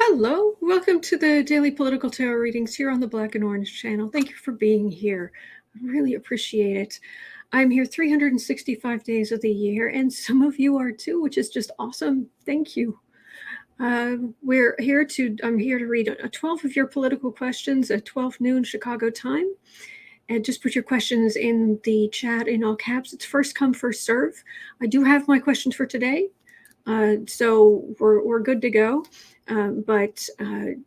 Hello, welcome to the Daily Political Tarot Readings here on the Black and Orange channel. Thank you for being here. I really appreciate it. I'm here 365 days of the year, and some of you are too, which is just awesome. Thank you. I'm here to read 12 of your political questions at 12 noon Chicago time. And just put your questions in the chat in all caps. It's first come, first serve. I do have my questions for today, so we're good to go. But you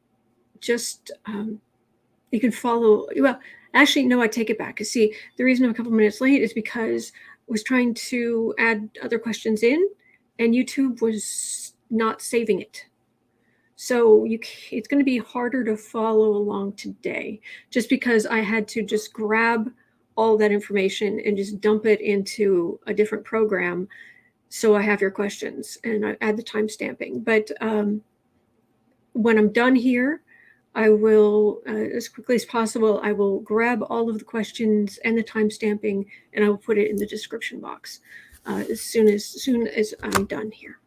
can follow. Well, actually, no, I take it back. See, the reason I'm a couple minutes late is because I was trying to add other questions in, and YouTube was not saving it. So it's going to be harder to follow along today, just because I had to just grab all that information and just dump it into a different program. So I have your questions, and I add the timestamping. But when I'm done here, I will, as quickly as possible, I will grab all of the questions and the timestamping, and I will put it in the description box as soon as I'm done here.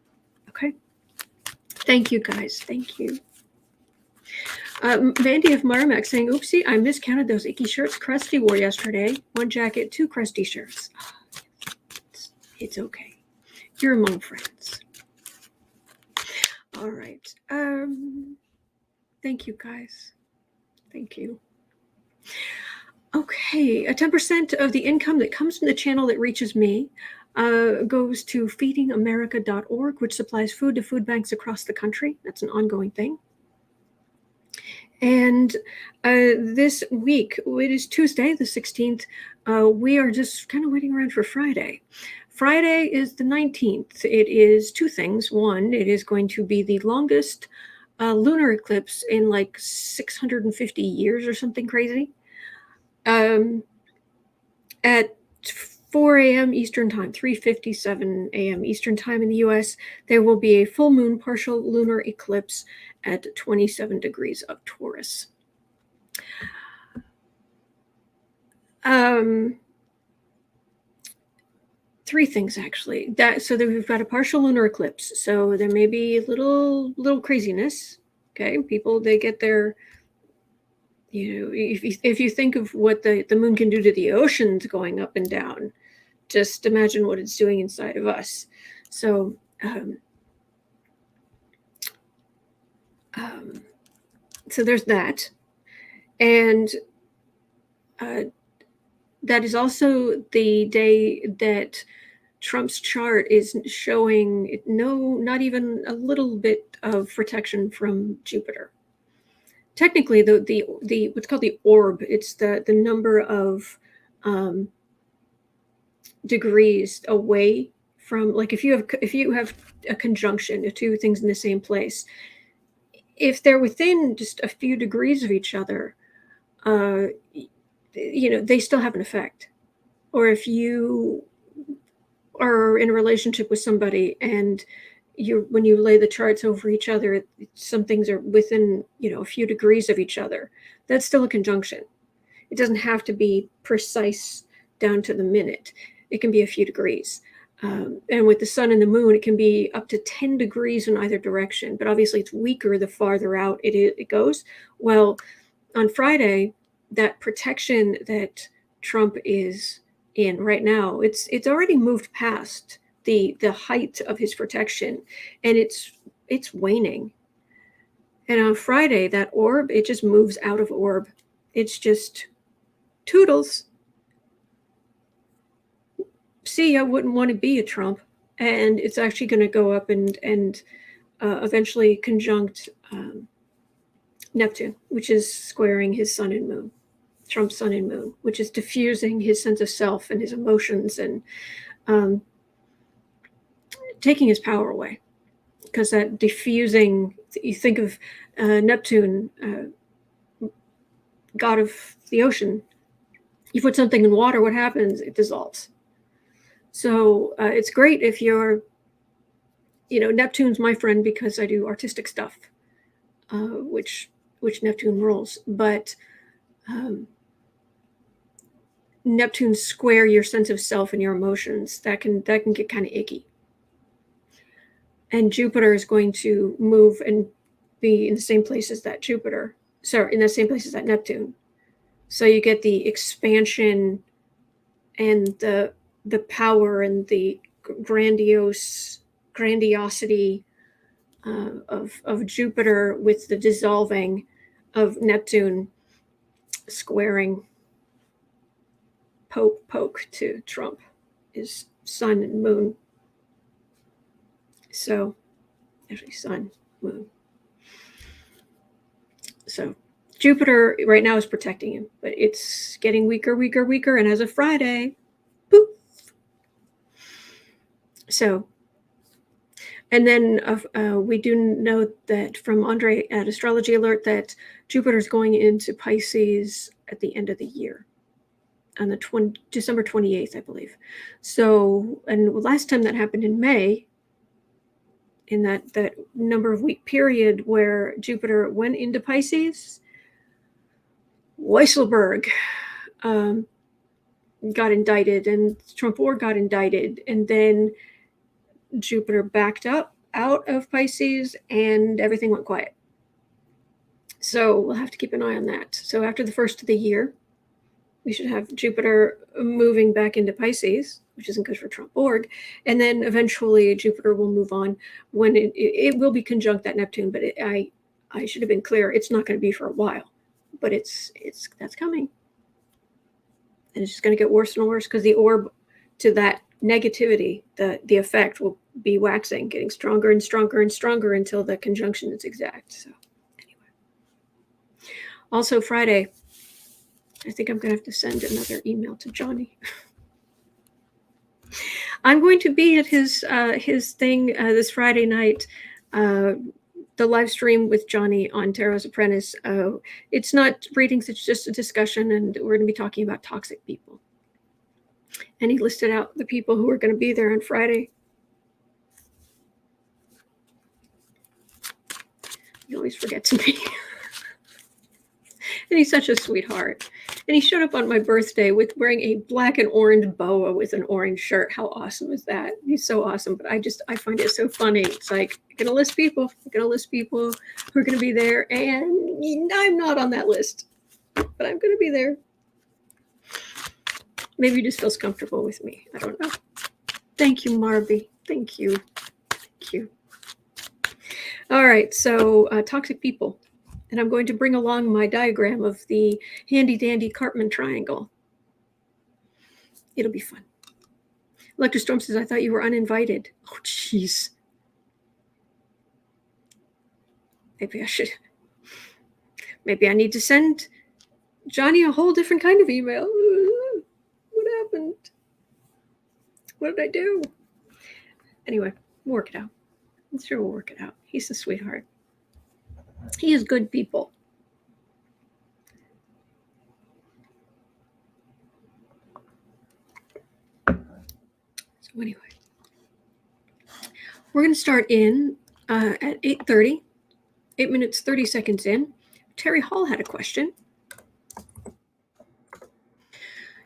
Okay. Thank you, guys. Thank you. Vandy of Marmac saying, oopsie, I miscounted those icky shirts Krusty wore yesterday. One jacket, two Krusty shirts. It's okay. You're among friends. All right. Thank you, guys. Thank you. Okay. 10% of the income that comes from the channel that reaches me goes to feedingamerica.org, which supplies food to food banks across the country. That's an ongoing thing. And this week, it is Tuesday, the 16th. We are just kind of waiting around for Friday. Friday is the 19th. It is two things. One, it is going to be the longest lunar eclipse in like 650 years or something crazy. At 4 a.m. Eastern Time, 3:57 a.m. Eastern Time in the U.S., there will be a full moon partial lunar eclipse at 27 degrees of Taurus. Three things, actually. So we've got a partial lunar eclipse, so there may be little craziness. Okay, people, they get their, if you think of what the moon can do to the oceans going up and down, just imagine what it's doing inside of us. So so there's that. And that is also the day that Trump's chart is showing not even a little bit of protection from Jupiter. Technically, the what's called the orb, it's the number of degrees away from, like, if you have a conjunction of two things in the same place, if they're within just a few degrees of each other, they still have an effect. Or if you are in a relationship with somebody and when you lay the charts over each other, some things are within, a few degrees of each other, that's still a conjunction. It doesn't have to be precise down to the minute. It can be a few degrees. And with the sun and the moon, it can be up to 10 degrees in either direction. But obviously, it's weaker the farther out it goes. Well, on Friday, that protection that Trump is in right now, it's already moved past the height of his protection, and it's waning. And on Friday, that orb, it just moves out of orb. It's just toodles. See, I wouldn't want to be a Trump. And it's actually going to go up and eventually conjunct Neptune, which is squaring his sun and moon, Trump's sun and moon, which is diffusing his sense of self and his emotions and taking his power away. Because that diffusing, you think of Neptune, god of the ocean. You put something in water, what happens? It dissolves. So it's great if you're, Neptune's my friend because I do artistic stuff, which Neptune rules. But Neptune square your sense of self and your emotions. That can get kind of icky. And Jupiter is going to move and be in the same place as that Jupiter. Sorry, in the same place as that Neptune. So you get the expansion and the power and the grandiosity of Jupiter with the dissolving of Neptune squaring poke to Trump is sun and moon. So actually sun, moon. So Jupiter right now is protecting him, but it's getting weaker, and as of Friday, poof. So, and then we do know that from Andre at Astrology Alert that Jupiter is going into Pisces at the end of the year, on the December 28th, I believe. So, and last time that happened in May, in that number of week period where Jupiter went into Pisces, Weisselberg got indicted and Trump Org got indicted, and then Jupiter backed up out of Pisces and everything went quiet. So we'll have to keep an eye on that. So after the first of the year, we should have Jupiter moving back into Pisces, which isn't good for Trump Org. And then eventually Jupiter will move on when it will be conjunct that Neptune, but I should have been clear. It's not going to be for a while, but that's coming. And it's just going to get worse and worse because the orb to that negativity, the effect will be waxing, getting stronger and stronger and stronger until the conjunction is exact. So anyway. Also Friday, I think I'm going to have to send another email to Johnny. I'm going to be at his thing this Friday night, the live stream with Johnny on Tarot's Apprentice. It's not readings, it's just a discussion, and we're going to be talking about toxic people. And he listed out the people who are going to be there on Friday. He always forgets me. And he's such a sweetheart. And he showed up on my birthday with wearing a black and orange boa with an orange shirt. How awesome is that? He's so awesome. But I find it so funny. It's like, I'm going to list people who are going to be there. And I'm not on that list. But I'm going to be there. Maybe he just feels comfortable with me. I don't know. Thank you, Marby. Thank you. Thank you. All right. So toxic people. And I'm going to bring along my diagram of the handy-dandy Cartman triangle. It'll be fun. Electra Storm says, I thought you were uninvited. Oh, jeez. Maybe I need to send Johnny a whole different kind of email. What happened? What did I do? Anyway, we'll work it out. I'm sure we'll work it out. He's a sweetheart. He is good people. So anyway, we're going to start in at 8:30, 8 minutes, 30 seconds in. Terry Hall had a question.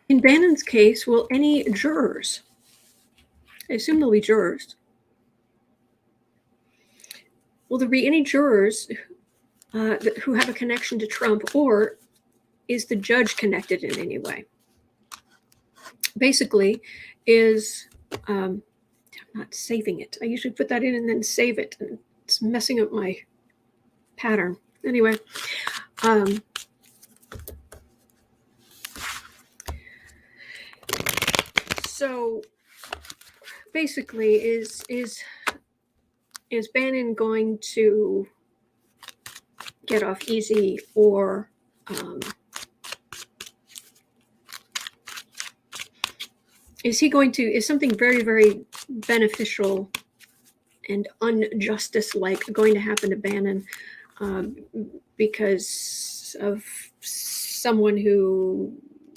In Bannon's case, will any jurors, I assume there'll be jurors, will there be any jurors who have a connection to Trump, or is the judge connected in any way? Basically, I'm not saving it. I usually put that in and then save it, and it's messing up my pattern. Anyway, so basically, is Bannon going to get off easy, or is something very, very beneficial and unjustice-like going to happen to Bannon because of someone who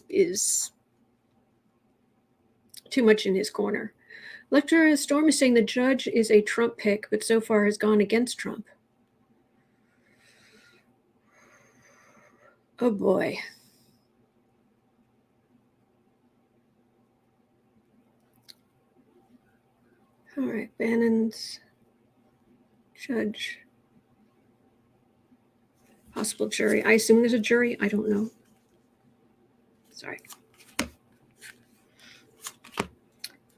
is too much in his corner? Electra Storm is saying the judge is a Trump pick, but so far has gone against Trump. Oh boy. All right, Bannon's judge. Possible jury. I assume there's a jury. I don't know. Sorry.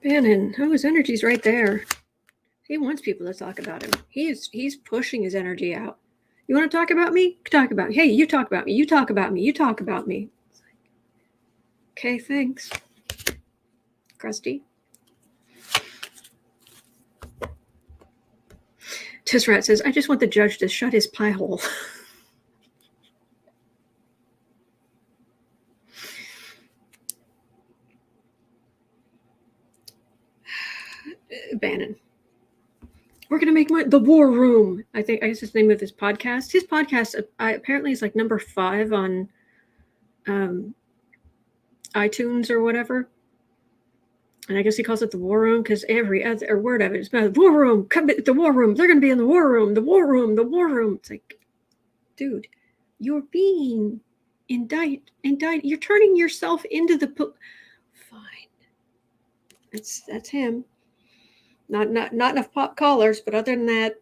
Bannon. Oh, his energy's right there. He wants people to talk about him. He's pushing his energy out. You want to talk about me? Talk about me. Hey, you talk about me. You talk about me. You talk about me. Okay, thanks. Crusty. Tissrat says, I just want the judge to shut his pie hole. Bannon. We're going to make the War Room. I guess it's the name of his podcast. His podcast apparently is like number 5 on iTunes or whatever. And I guess he calls it the War Room because every other word of it is about the War Room. Come to the War Room. They're going to be in the War Room. The War Room. The War Room. It's like, dude, you're being indicted. You're turning yourself into the fine. That's him. Not enough pop collars, but other than that,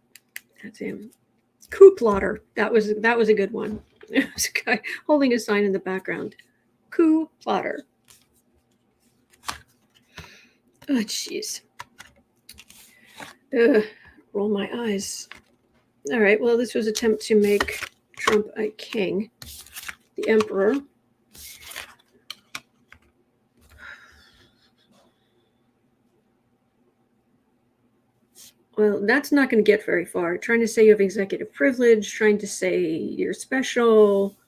that's him. Coup plotter. That was a good one. It was a guy holding a sign in the background. Coup plotter. Oh, jeez. Roll my eyes. All right. Well, this was an attempt to make Trump a king, the emperor. Well, that's not going to get very far. Trying to say you have executive privilege, trying to say you're special.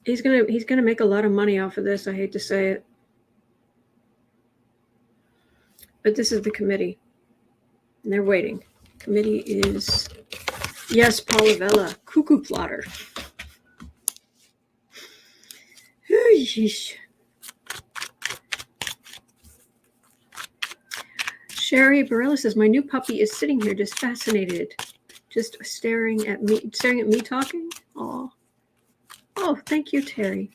He's gonna make a lot of money off of this. I hate to say it. But this is the committee. And they're waiting. Committee is, yes, Paula, cuckoo plotter. Sherry Barella says, my new puppy is sitting here just fascinated, just staring at me talking. Oh, thank you, Terry.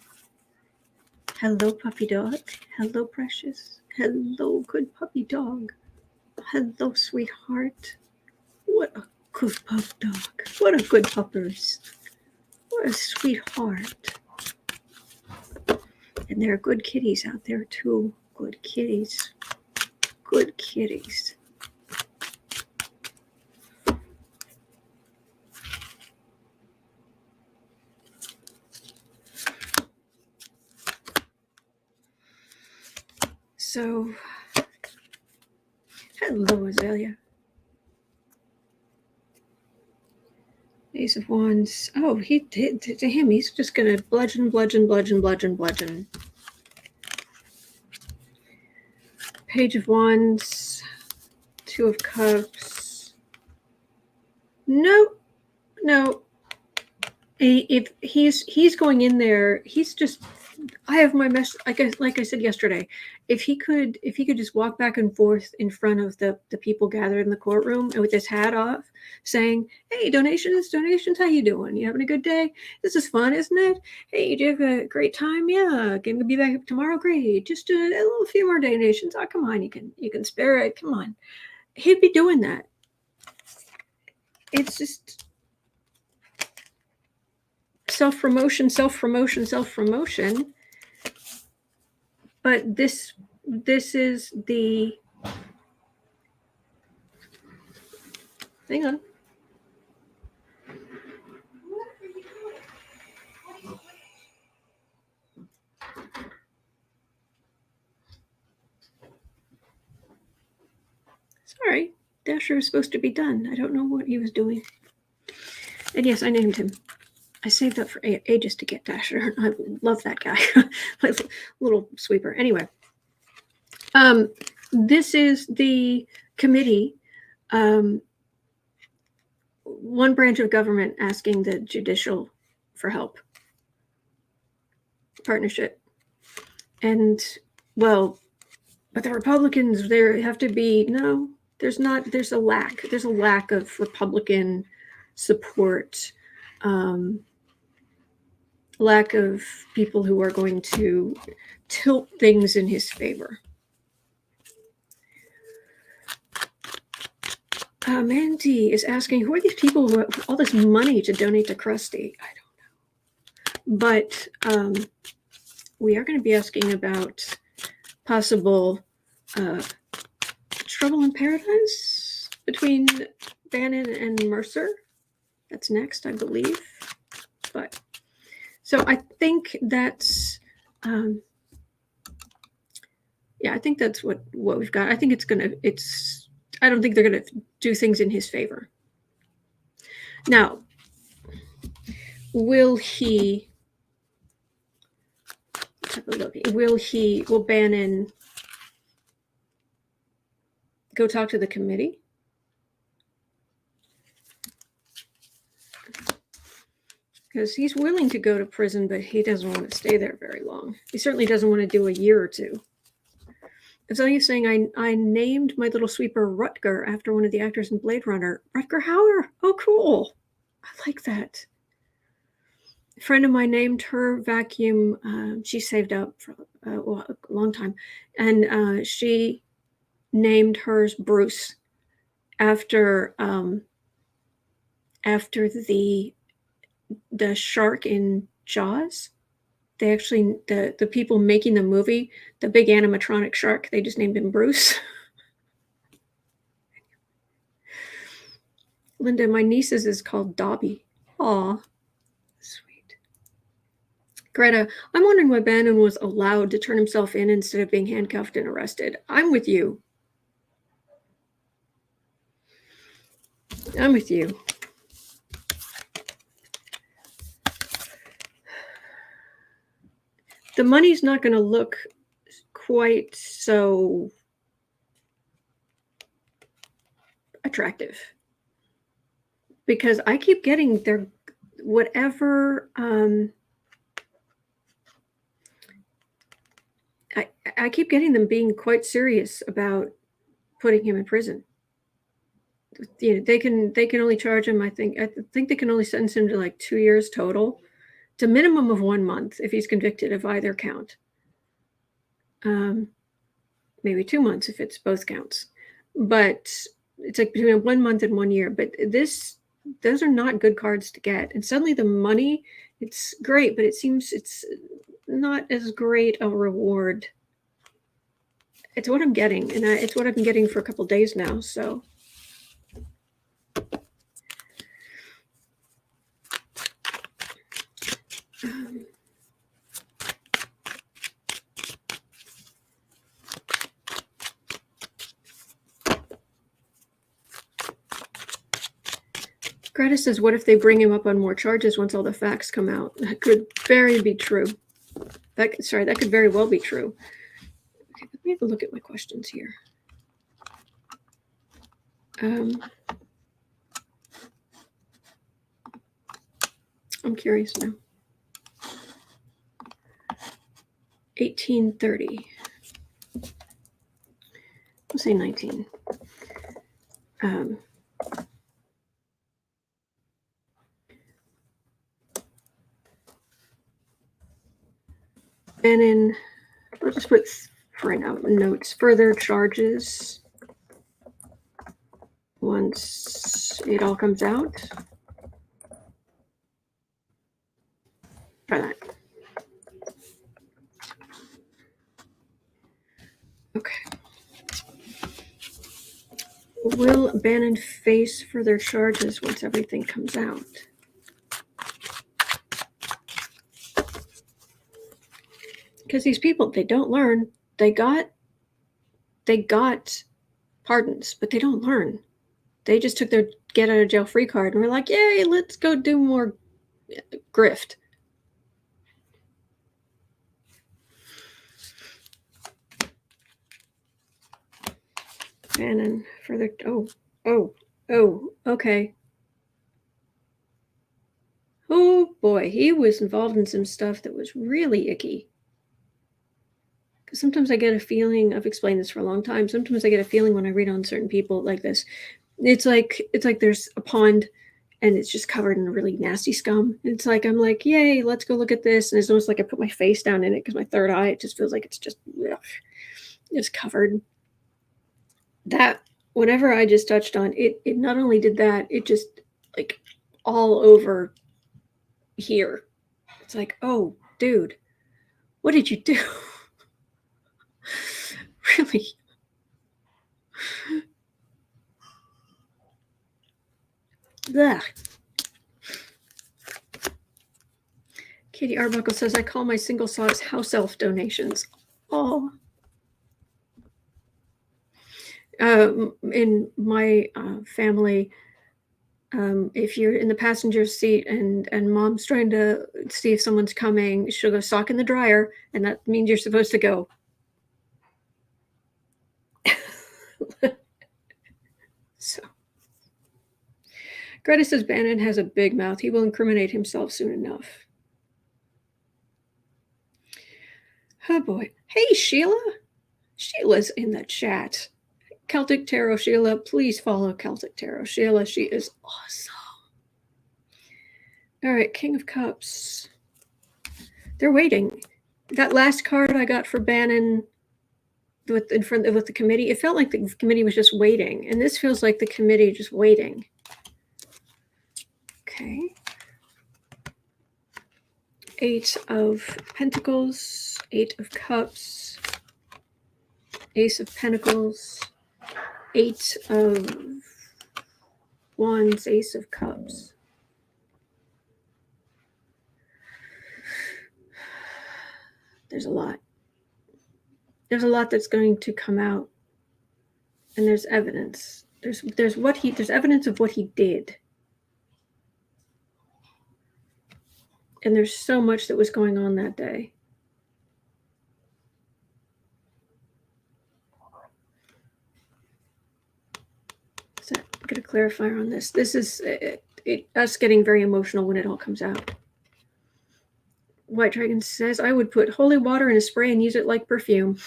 Hello, puppy dog. Hello, precious. Hello, good puppy dog. Hello, sweetheart. What a good pup dog. What a good puppers. What a sweetheart. And there are good kitties out there, too. Good kitties. Good kitties. So, hello, Azalea. Ace of Wands. Oh, he did to him. He's just going to bludgeon. Page of Wands. 2 of Cups. No. If he's going in there, he's just. I have my mess. Like I said yesterday, if he could just walk back and forth in front of the people gathered in the courtroom and with his hat off, saying, "Hey, donations, how you doing? You having a good day? This is fun, isn't it? Hey, did you have a great time? Yeah, going to be back tomorrow. Great. Just a few more donations. Oh, come on, you can spare it. Come on." He'd be doing that. It's just self-promotion. But this is the, hang on. Sorry, Dasher was supposed to be done. I don't know what he was doing. And yes, I named him. I saved up for ages to get Dasher. I love that guy. My little sweeper. Anyway, this is the committee. One branch of government asking the judicial for help. Partnership. And, well, but the Republicans, there have to be, no, there's not, there's a lack of Republican support. Lack of people who are going to tilt things in his favor. Mandy is asking, who are these people who have all this money to donate to Krusty? I don't know. But we are going to be asking about possible trouble in paradise between Bannon and Mercer. That's next, I believe. But so I think that's yeah, I think that's what we've got. I think I don't think they're gonna do things in his favor. Now, will Bannon go talk to the committee? Because he's willing to go to prison, but he doesn't want to stay there very long. He certainly doesn't want to do a year or two. So he's saying, I named my little sweeper Rutger after one of the actors in Blade Runner. Rutger Hauer. Oh, cool. I like that. A friend of mine named her vacuum. She saved up for a long time. And she named hers Bruce after the shark in Jaws. They actually, the people making the movie, the big animatronic shark, they just named him Bruce. Linda, my niece's is called Dobby. Aw, sweet. Greta, I'm wondering why Bannon was allowed to turn himself in instead of being handcuffed and arrested. I'm with you. I'm with you. The money's not going to look quite so attractive because I keep getting their whatever. I keep getting them being quite serious about putting him in prison. You know, they can only charge him. I think they can only sentence him to like 2 years total. It's a minimum of 1 month if he's convicted of either count. Maybe 2 months if it's both counts. But it's like between 1 month and 1 year. But those are not good cards to get. And suddenly the money, it's great, but it seems it's not as great a reward. It's what I'm getting, and it's what I've been getting for a couple of days now. So. Greta says, what if they bring him up on more charges once all the facts come out? That could very be true. That could very well be true. Okay, let me have a look at my questions here. I'm curious now. 1830. We'll say 19. Bannon, let's just put for now notes, further charges once it all comes out. Try that. Okay. Will Bannon face further charges once everything comes out? Because these people, they don't learn. They got pardons, but they don't learn. They just took their get out of jail free card and were like, yay, let's go do more grift. Bannon further, okay. Oh boy, he was involved in some stuff that was really icky. Because sometimes I get a feeling, I've explained this for a long time, sometimes I get a feeling when I read on certain people like this, it's like there's a pond and it's just covered in really nasty scum. It's like, I'm like, yay, let's go look at this. And it's almost like I put my face down in it because my third eye, it just feels like it's just, ugh, it's covered. That whatever I just touched on, it not only did that, it just like all over here. It's like, oh, dude, what did you do? Really? Ugh. Katie Arbuckle says, I call my single sauce house elf donations. Oh. In my family, if you're in the passenger seat and mom's trying to see if someone's coming, she'll go sock in the dryer, and that means you're supposed to go. So, Greta says Bannon has a big mouth. He will incriminate himself soon enough. Oh boy. Hey, Sheila. Sheila's in the chat. Celtic Tarot Sheila, please follow Celtic Tarot Sheila. She is awesome. All right, King of Cups. They're waiting. That last card I got for Bannon with the committee, it felt like the committee was just waiting, and this feels like the committee just waiting. Okay. 8 of Pentacles, 8 of Cups, Ace of Pentacles, 8 of Wands, Ace of Cups. There's a lot. There's a lot that's going to come out, and there's evidence. There's evidence of what he did, and there's so much that was going on that day. So I'm going to clarify on this. This is us getting very emotional when it all comes out. White Dragon says, I would put holy water in a spray and use it like perfume.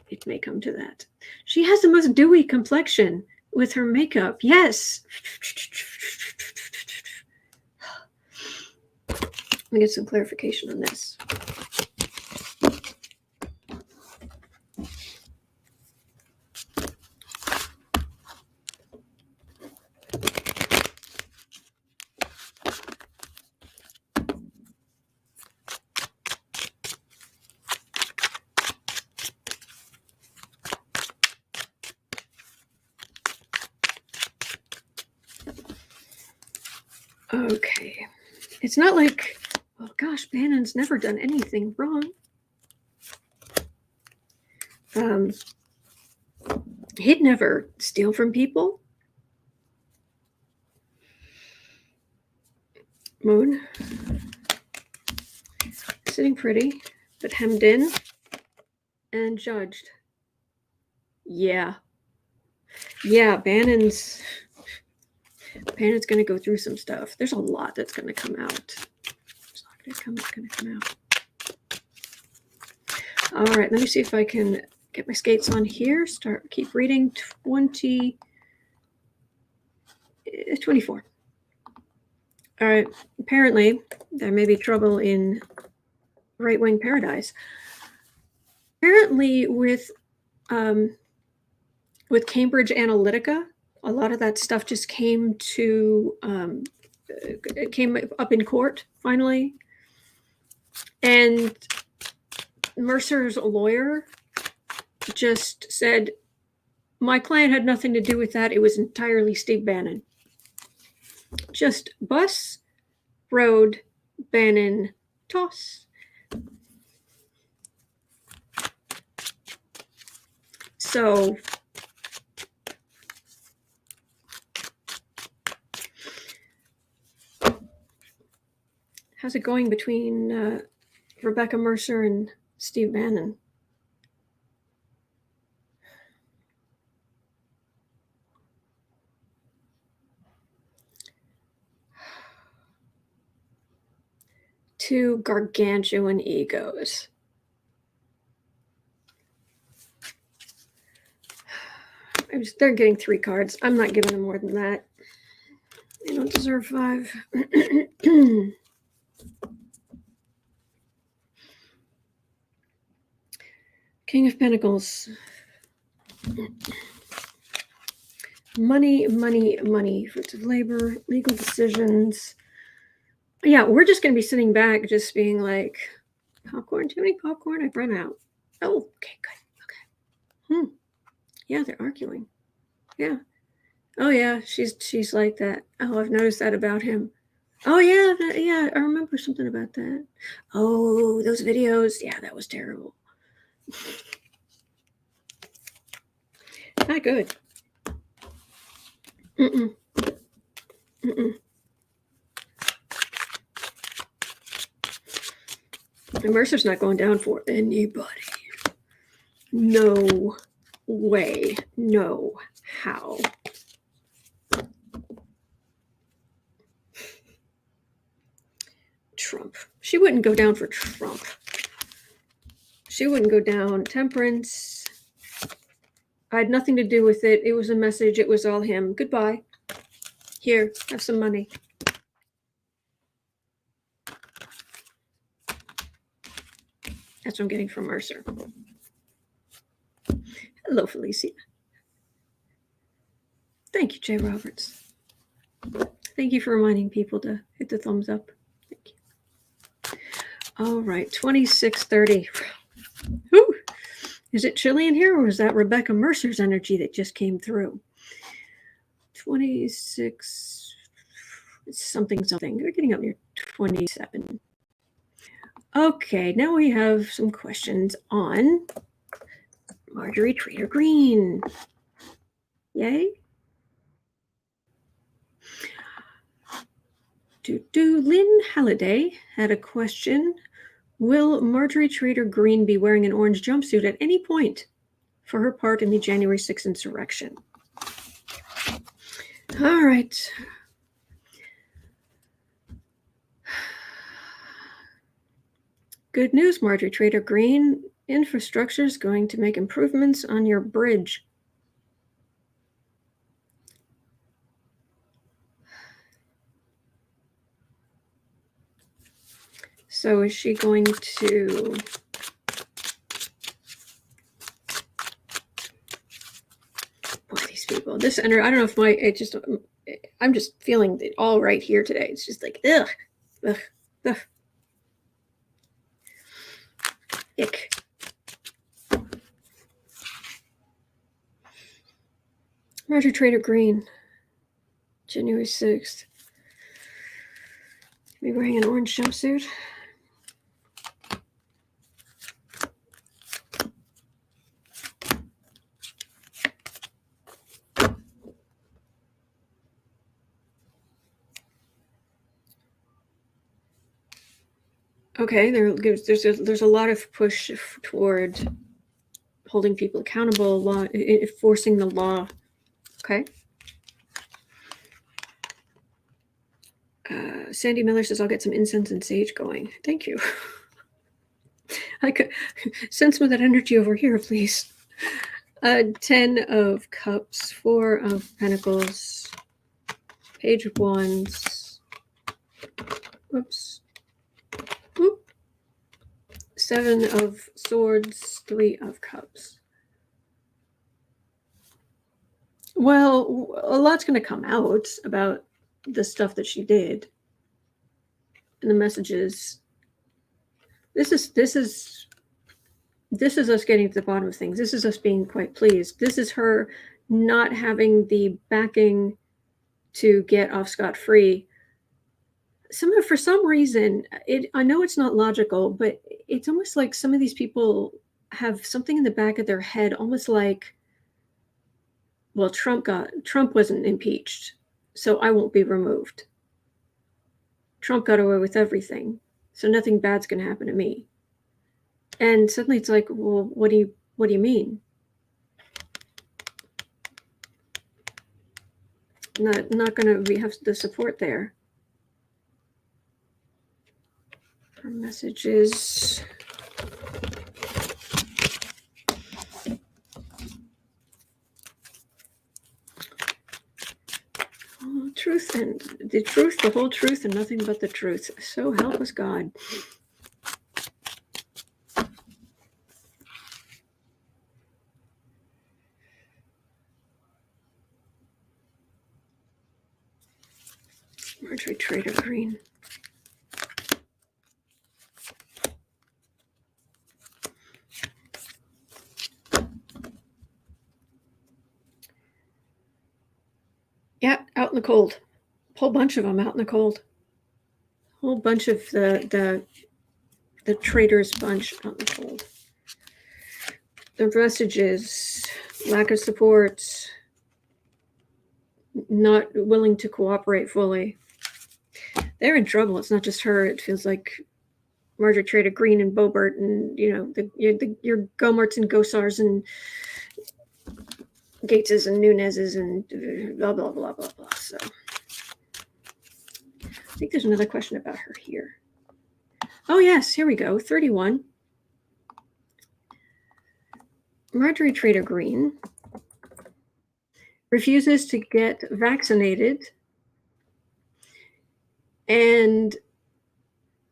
It may come to that. She has the most dewy complexion with her makeup. Yes. Let me get some clarification on this. Okay. It's not like, oh gosh, Bannon's never done anything wrong. He'd never steal from people. Moon. Sitting pretty, but hemmed in and judged. Yeah. Yeah, Bannon's going to go through some stuff. There's a lot that's going to come out. It's going to come out. All right, let me see if I can get my skates on here. Keep reading. 24. All right, apparently there may be trouble in right-wing paradise. Apparently with Cambridge Analytica, a lot of that stuff just came up in court finally. And Mercer's lawyer just said, my client had nothing to do with that. It was entirely Steve Bannon. Just bus, road, Bannon, toss. So how's it going between Rebecca Mercer and Steve Bannon? Two gargantuan egos. They're getting 3 cards. I'm not giving them more than that. They don't deserve 5. King of Pentacles. Money, money, money. Fruits of labor, legal decisions. Yeah, we're just going to be sitting back just being like, popcorn? Too many popcorn? I've run out. Oh, okay, good. Okay. Yeah, they're arguing. Yeah. Oh, yeah, she's like that. Oh, I've noticed that about him. Oh, yeah, yeah, I remember something about that. Oh, those videos. Yeah, that was terrible. Not good. Mm-mm. Mm-mm. And Mercer's not going down for anybody. No way. No how. Trump. She wouldn't go down for Trump. She wouldn't go down. Temperance. I had nothing to do with it. It was a message. It was all him. Goodbye. Here, have some money. That's what I'm getting from Mercer. Hello, Felicia. Thank you, Jay Roberts. Thank you for reminding people to hit the thumbs up. Thank you. All right, 2630. Whew. Is it chilly in here, or is that Rebecca Mercer's energy that just came through? 26, something. We're getting up near 27. Okay, now we have some questions on Marjorie Traitor Greene. Yay. Lynn Halliday had a question. Will Marjorie Traitor Greene be wearing an orange jumpsuit at any point for her part in the January 6th insurrection? All right. Good news, Marjorie Traitor Greene. Infrastructure is going to make improvements on your bridge. So is she going to... Boy, these people. This I don't know if I'm just feeling it all right here today. It's just like, ugh, ugh, ugh. Ick. Marjorie Traitor Greene, January 6th. Be wearing an orange jumpsuit. Okay, there's a lot of push toward holding people accountable, enforcing the law. Okay. Sandy Miller says, I'll get some incense and sage going. Thank you. I could send some of that energy over here, please. 10 of Cups, 4 of Pentacles, Page of Wands. Whoops. Whoop. 7 of Swords, 3 of Cups. Well, a lot's going to come out about the stuff that she did. And the messages. This is us getting to the bottom of things. This is us being quite pleased. This is her not having the backing to get off scot-free. For some reason, I know it's not logical, but it's almost like some of these people have something in the back of their head, almost like, well, Trump wasn't impeached, so I won't be removed. Trump got away with everything, so nothing bad's going to happen to me. And suddenly it's like, well, what do you mean? Not going to have the support there. Her messages. Oh, truth and the truth, the whole truth, and nothing but the truth. So help us God. Marjorie Traitor Greene. Yeah, out in the cold. A whole bunch of them out in the cold. A whole bunch of the traitors bunch out in the cold. The message is lack of support, not willing to cooperate fully. They're in trouble. It's not just her. It feels like Marjorie Traitor Greene and Boebert and, you know, your Gomarts and Gosars and Gateses and Nunezes and blah, blah, blah, blah, blah. So I think there's another question about her here. Oh, yes. Here we go. 31. Marjorie Traitor Greene refuses to get vaccinated, and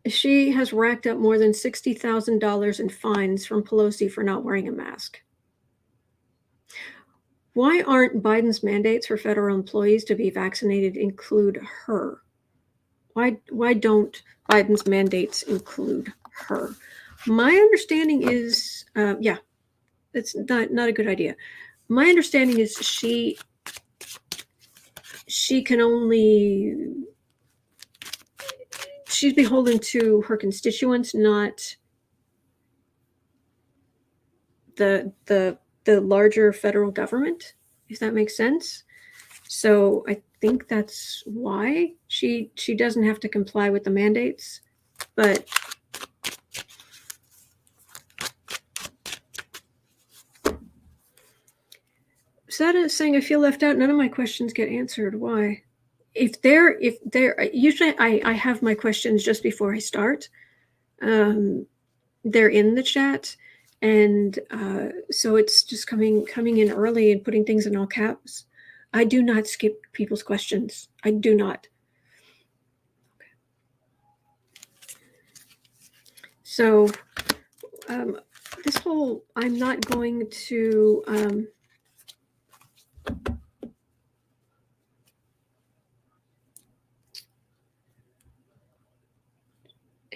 she has racked up more than $60,000 in fines from Pelosi for not wearing a mask. Why aren't Biden's mandates for federal employees to be vaccinated include her? Why don't Biden's mandates include her? My understanding is, yeah, it's not a good idea. My understanding is she can only, she's beholden to her constituents, not the larger federal government, if that makes sense. So I think that's why she doesn't have to comply with the mandates, but Sada is saying, I feel left out. None of my questions get answered. Why? If they're usually I have my questions just before I start. They're in the chat, and so it's just coming in early and putting things in all caps. I do not skip people's questions. I do not. Okay. So this whole, I'm not going to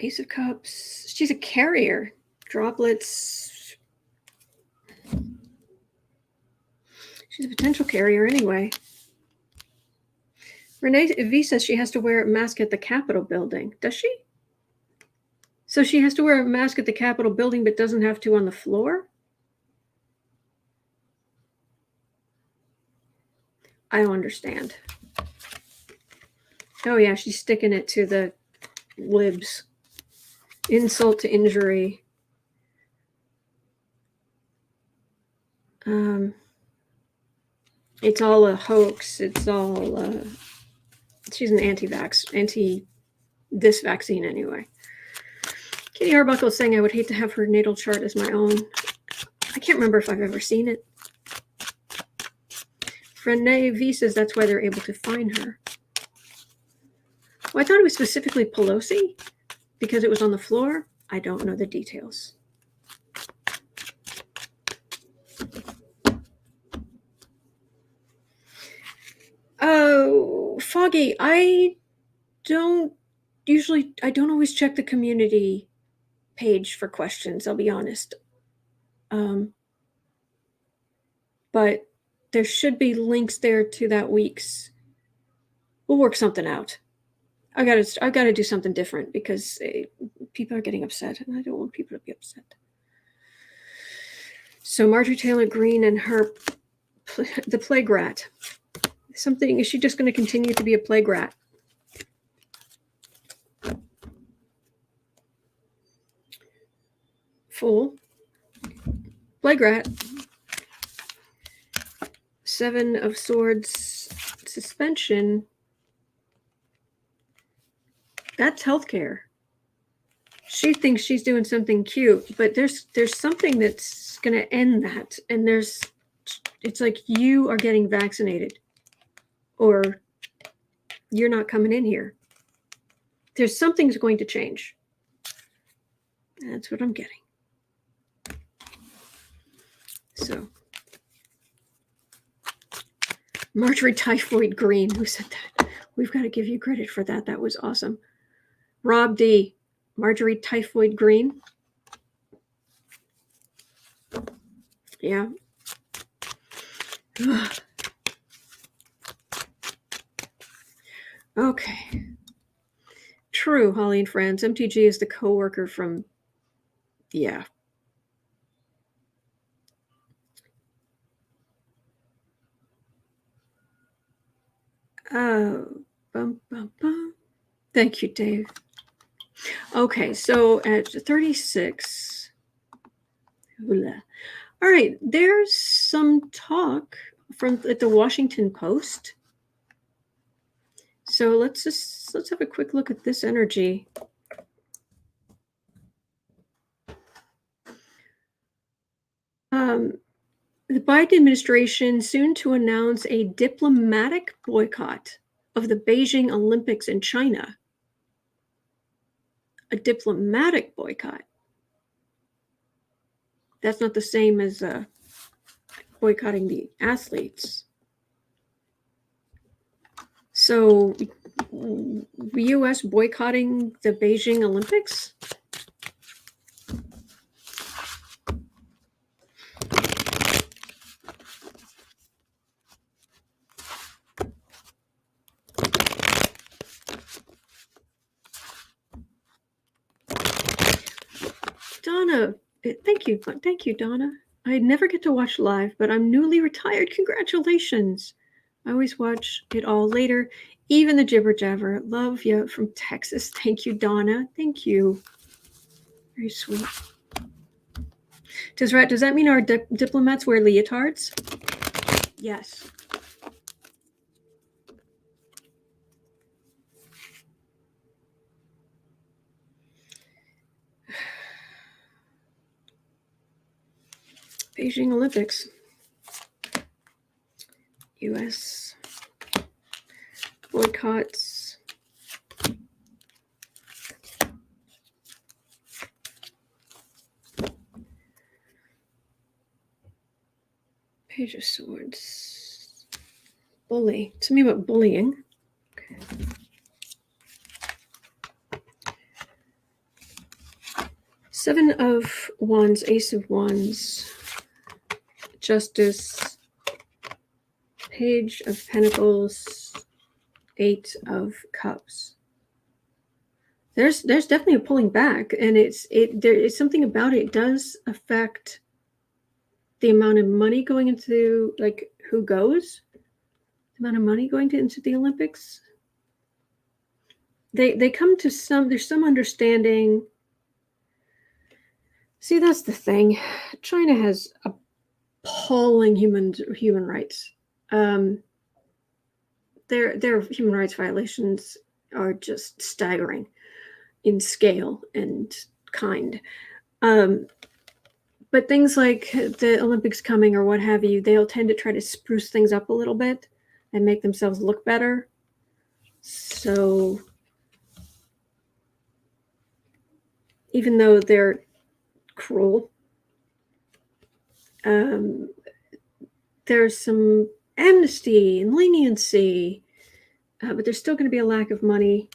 Ace of Cups. She's a carrier. Droplets. She's a potential carrier anyway. Renee V says she has to wear a mask at the Capitol building. Does she? So she has to wear a mask at the Capitol building but doesn't have to on the floor? I don't understand. Oh yeah, she's sticking it to the libs. Insult to injury. It's all a hoax. It's all she's an anti this vaccine anyway. Katie Arbuckle is saying I would hate to have her natal chart as my own. I can't remember if I've ever seen it. Renee V says that's why they're able to find her. Well, I thought it was specifically Pelosi because it was on the floor. I don't know the details. Oh, Foggy, I don't always check the community page for questions, I'll be honest. But there should be links there to that week's. We'll work something out. I've got to do something different because people are getting upset, and I don't want people to be upset. So Marjorie Taylor Greene and her, the plague rat. Something, is she just going to continue to be a plague rat? Fool. Plague rat. 7 of Swords suspension. That's healthcare. She thinks she's doing something cute, but there's something that's going to end that. And it's like you are getting vaccinated or you're not coming in here. There's something's going to change. That's what I'm getting. So, Marjorie Typhoid Greene, who said that? We've got to give you credit for that. That was awesome. Rob D. Marjorie Traitor Greene. Yeah. Okay. True, Holly and friends. MTG is the co-worker from, yeah. Bum, bum, bum. Thank you, Dave. Okay, so at 36. All right, there's some talk at the Washington Post. So let's have a quick look at this energy. The Biden administration soon to announce a diplomatic boycott of the Beijing Olympics in China. A diplomatic boycott. That's not the same as boycotting the athletes. So, U.S. boycotting the Beijing Olympics? Donna, thank you, Donna. I never get to watch live, but I'm newly retired. Congratulations. I always watch it all later, even the jibber jabber. Love you from Texas. Thank you, Donna. Thank you. Very sweet. Does that mean our diplomats wear leotards? Yes. Beijing Olympics. U.S. boycotts. Page of Swords. Bully. Tell me about bullying. Okay. Seven of Wands, Ace of Wands, Justice, Page of Pentacles, Eight of Cups. There's definitely a pulling back, and there is something about it. It does affect the amount of money going into, like, who goes, the amount of money going into the Olympics. They come to there's some understanding. See, that's the thing. China has appalling human rights. Their human rights violations are just staggering in scale and kind. But things like the Olympics coming or what have you, they'll tend to try to spruce things up a little bit and make themselves look better. So even though they're cruel, there's some amnesty and leniency, but there's still going to be a lack of money,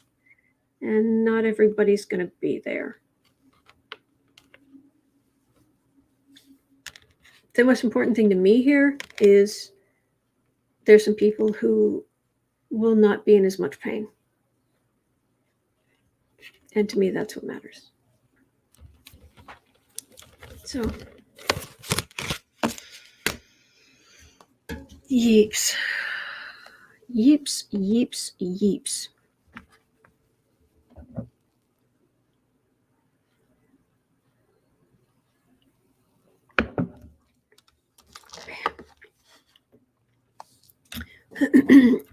and not everybody's going to be there. The most important thing to me here is there's some people who will not be in as much pain. And to me, that's what matters. So, yeeps. Yeeps, yeeps, yeeps.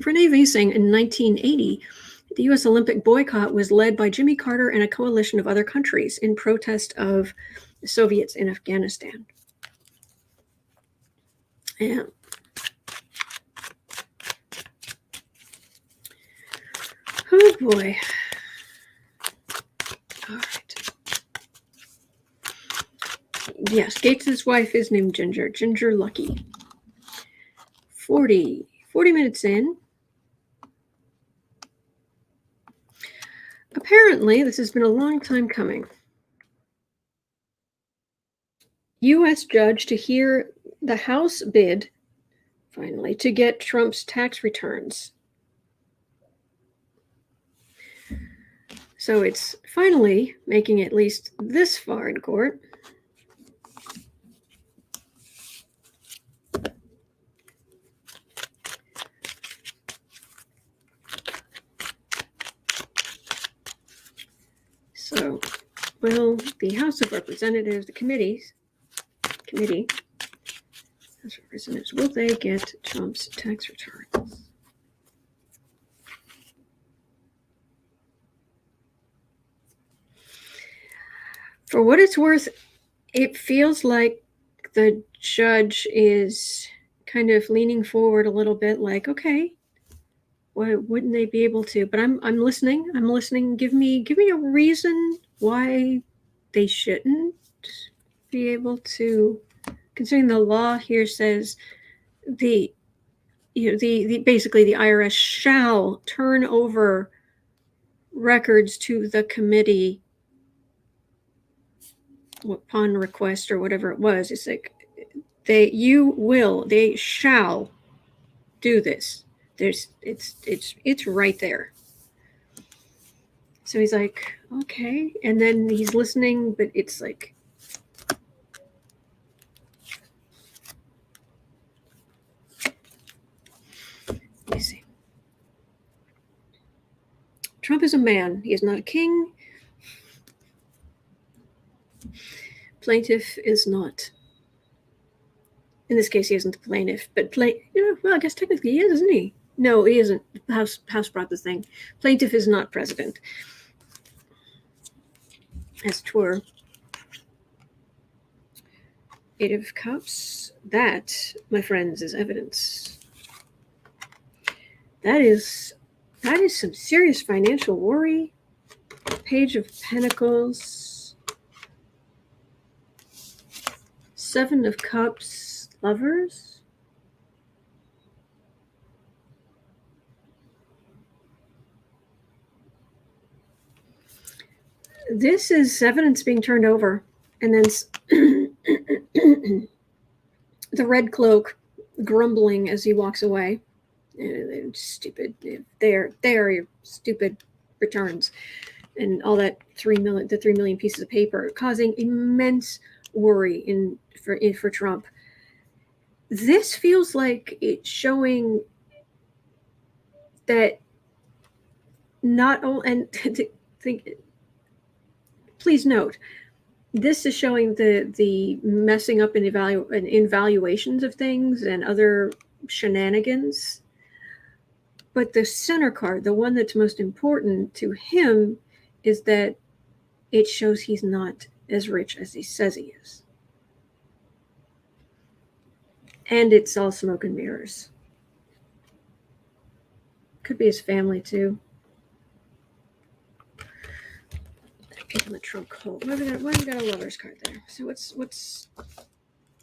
Renee Vasing in 1980, the U.S. Olympic boycott was led by Jimmy Carter and a coalition of other countries in protest of the Soviets in Afghanistan. Yeah. Oh boy. All right. Yes, Gates' wife is named Ginger. Ginger Lucky. 40 minutes in. Apparently, this has been a long time coming. U.S. judge to hear the House bid, finally, to get Trump's tax returns. So it's finally making at least this far in court. So, will the House of Representatives, the committee, House of Representatives, will they get Trump's tax returns? For what it's worth, it feels like the judge is kind of leaning forward a little bit, like, okay, why wouldn't they be able to? But I'm listening. I'm listening. Give me a reason why they shouldn't be able to, considering the law here says the basically the IRS shall turn over records to the committee upon request or whatever it was. It's like they shall do this. It's right there. So he's like, okay, and then he's listening, but it's like, let me see. Trump is a man. He is not a king. Plaintiff is not. In this case, he isn't the plaintiff, but well, I guess technically he is, isn't he? No, he isn't. The House brought the thing. Plaintiff is not president. As twere. Eight of Cups. That, my friends, is evidence. That is some serious financial worry. Page of Pentacles. Seven of Cups. Lovers. This is evidence being turned over. And then the red cloak grumbling as he walks away. Stupid. They are your stupid returns. And all that 3 million pieces of paper, causing immense worry for Trump. This feels like it's showing that not only, and please note, this is showing the messing up in evaluations of things and other shenanigans. But the center card, the one that's most important to him, is that it shows he's not as rich as he says he is. And it's all smoke and mirrors. Could be his family, too. Pick on the Trump cult. Why have we got a lover's card there? So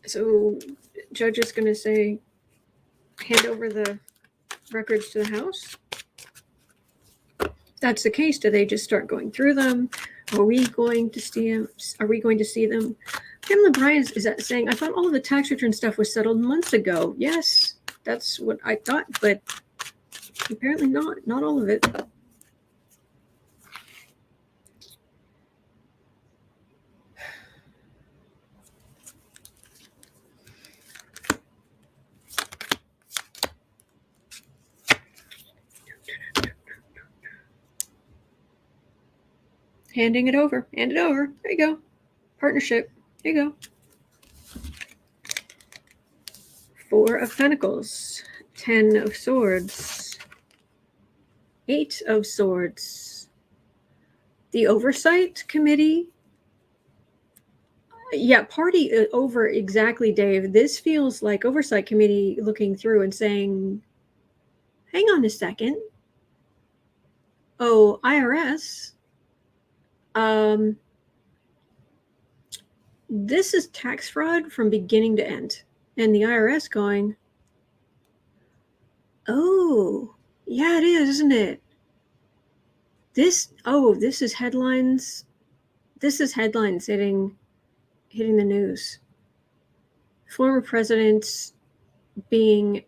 so judge is going to say, hand over the records to the House? If that's the case, do they just start going through them? Are we going to see them? Pamela Bryant is saying, I thought all of the tax return stuff was settled months ago. Yes, that's what I thought, but apparently not all of it. Handing it over. Hand it over. There you go. Partnership. There you go. Four of Pentacles. 10 of Swords. 8 of Swords. The Oversight Committee. Yeah, party over exactly, Dave. This feels like Oversight Committee looking through and saying, hang on a second. Oh, IRS. This is tax fraud from beginning to end. And the IRS going, oh, yeah, it is, isn't it? This is headlines. This is headlines hitting the news. Former presidents being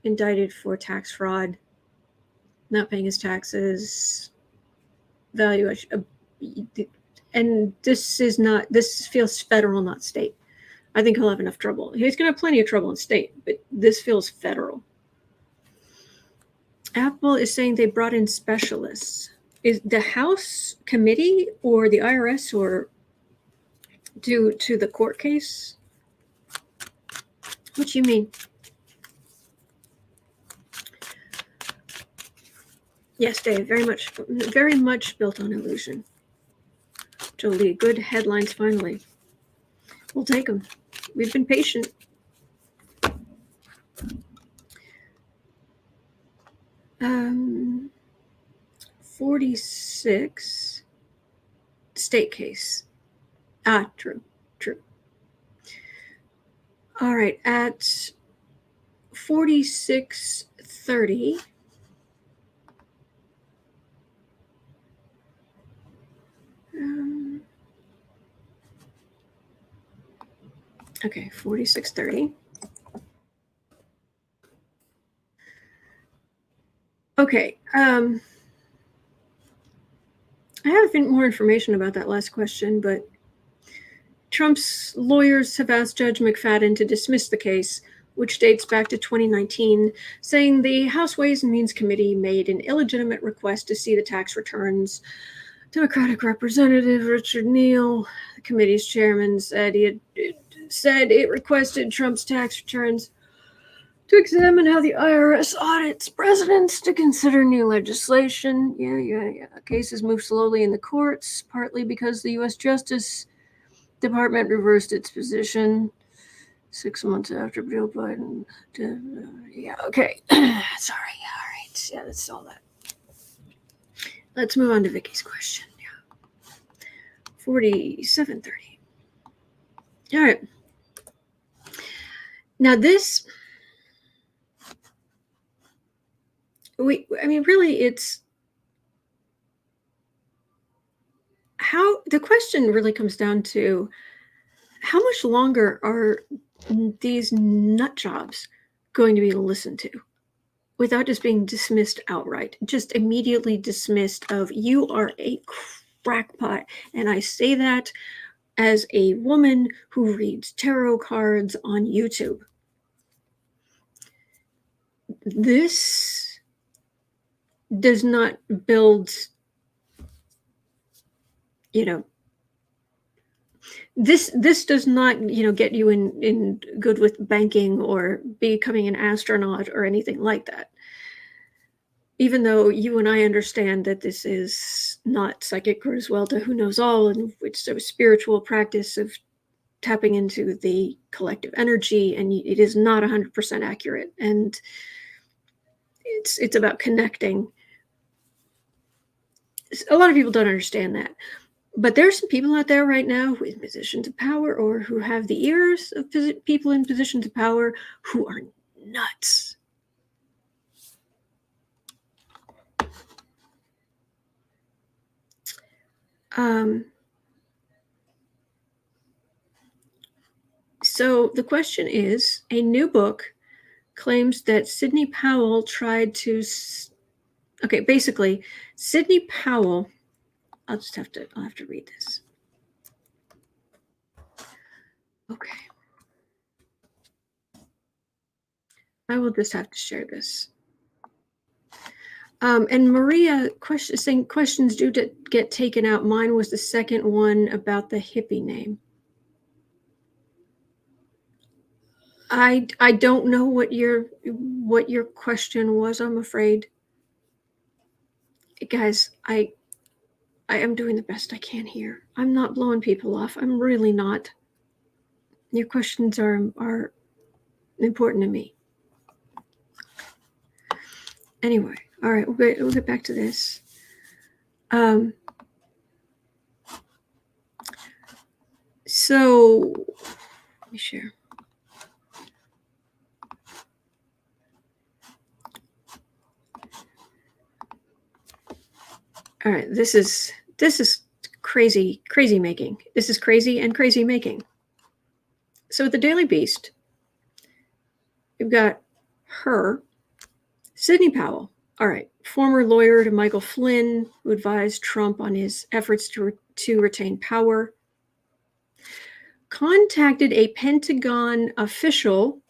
indicted for tax fraud, not paying his taxes, valuation, and this feels federal, not state. I think he'll have enough trouble. He's going to have plenty of trouble in state, but this feels federal. Apple is saying they brought in specialists. Is the House committee or the IRS or due to the court case? What you mean? Yes, Dave, very much built on illusion. Jolie, good headlines finally. We'll take them. We've been patient. Um, 46 state case. True. All right, at 4630. Okay, 4630. Okay, I have more information about that last question, but Trump's lawyers have asked Judge McFadden to dismiss the case, which dates back to 2019, saying the House Ways and Means Committee made an illegitimate request to see the tax returns. Democratic Representative Richard Neal, the committee's chairman, said it requested Trump's tax returns to examine how the IRS audits presidents, to consider new legislation. Yeah. Cases move slowly in the courts, partly because the U.S. Justice Department reversed its position 6 months after Joe Biden. Okay. Sorry. All right. Yeah, that's all that. Let's move on to Vicky's question. Yeah. 4730. All right. Now this, really, it's how the question really comes down to how much longer are these nut jobs going to be listened to without just being dismissed outright, just immediately dismissed of you are a crackpot. And I say that as a woman who reads tarot cards on YouTube. This does not build, this does not, get you in good with banking or becoming an astronaut or anything like that. Even though you and I understand that this is not psychic Griswelda who knows all, and it's a spiritual practice of tapping into the collective energy, and it is not 100% accurate, and it's about connecting. A lot of people don't understand that. But there's some people out there right now in positions of power or who have the ears of people in positions of power who are nuts. So the question is, a new book claims that Sydney Powell tried to... Okay, basically, Sydney Powell... I'll have to read this. Okay. I will just have to share this. And Maria saying questions do get taken out. Mine was the second one about the hippie name. I don't know what your question was, I'm afraid. Guys, I am doing the best I can here. I'm not blowing people off. I'm really not. Your questions are important to me. Anyway, all right, we'll get back to this. So let me share. All right, this is crazy making. This is crazy and crazy making. So at the Daily Beast, you've got her, Sidney Powell. All right, former lawyer to Michael Flynn, who advised Trump on his efforts to retain power, contacted a Pentagon official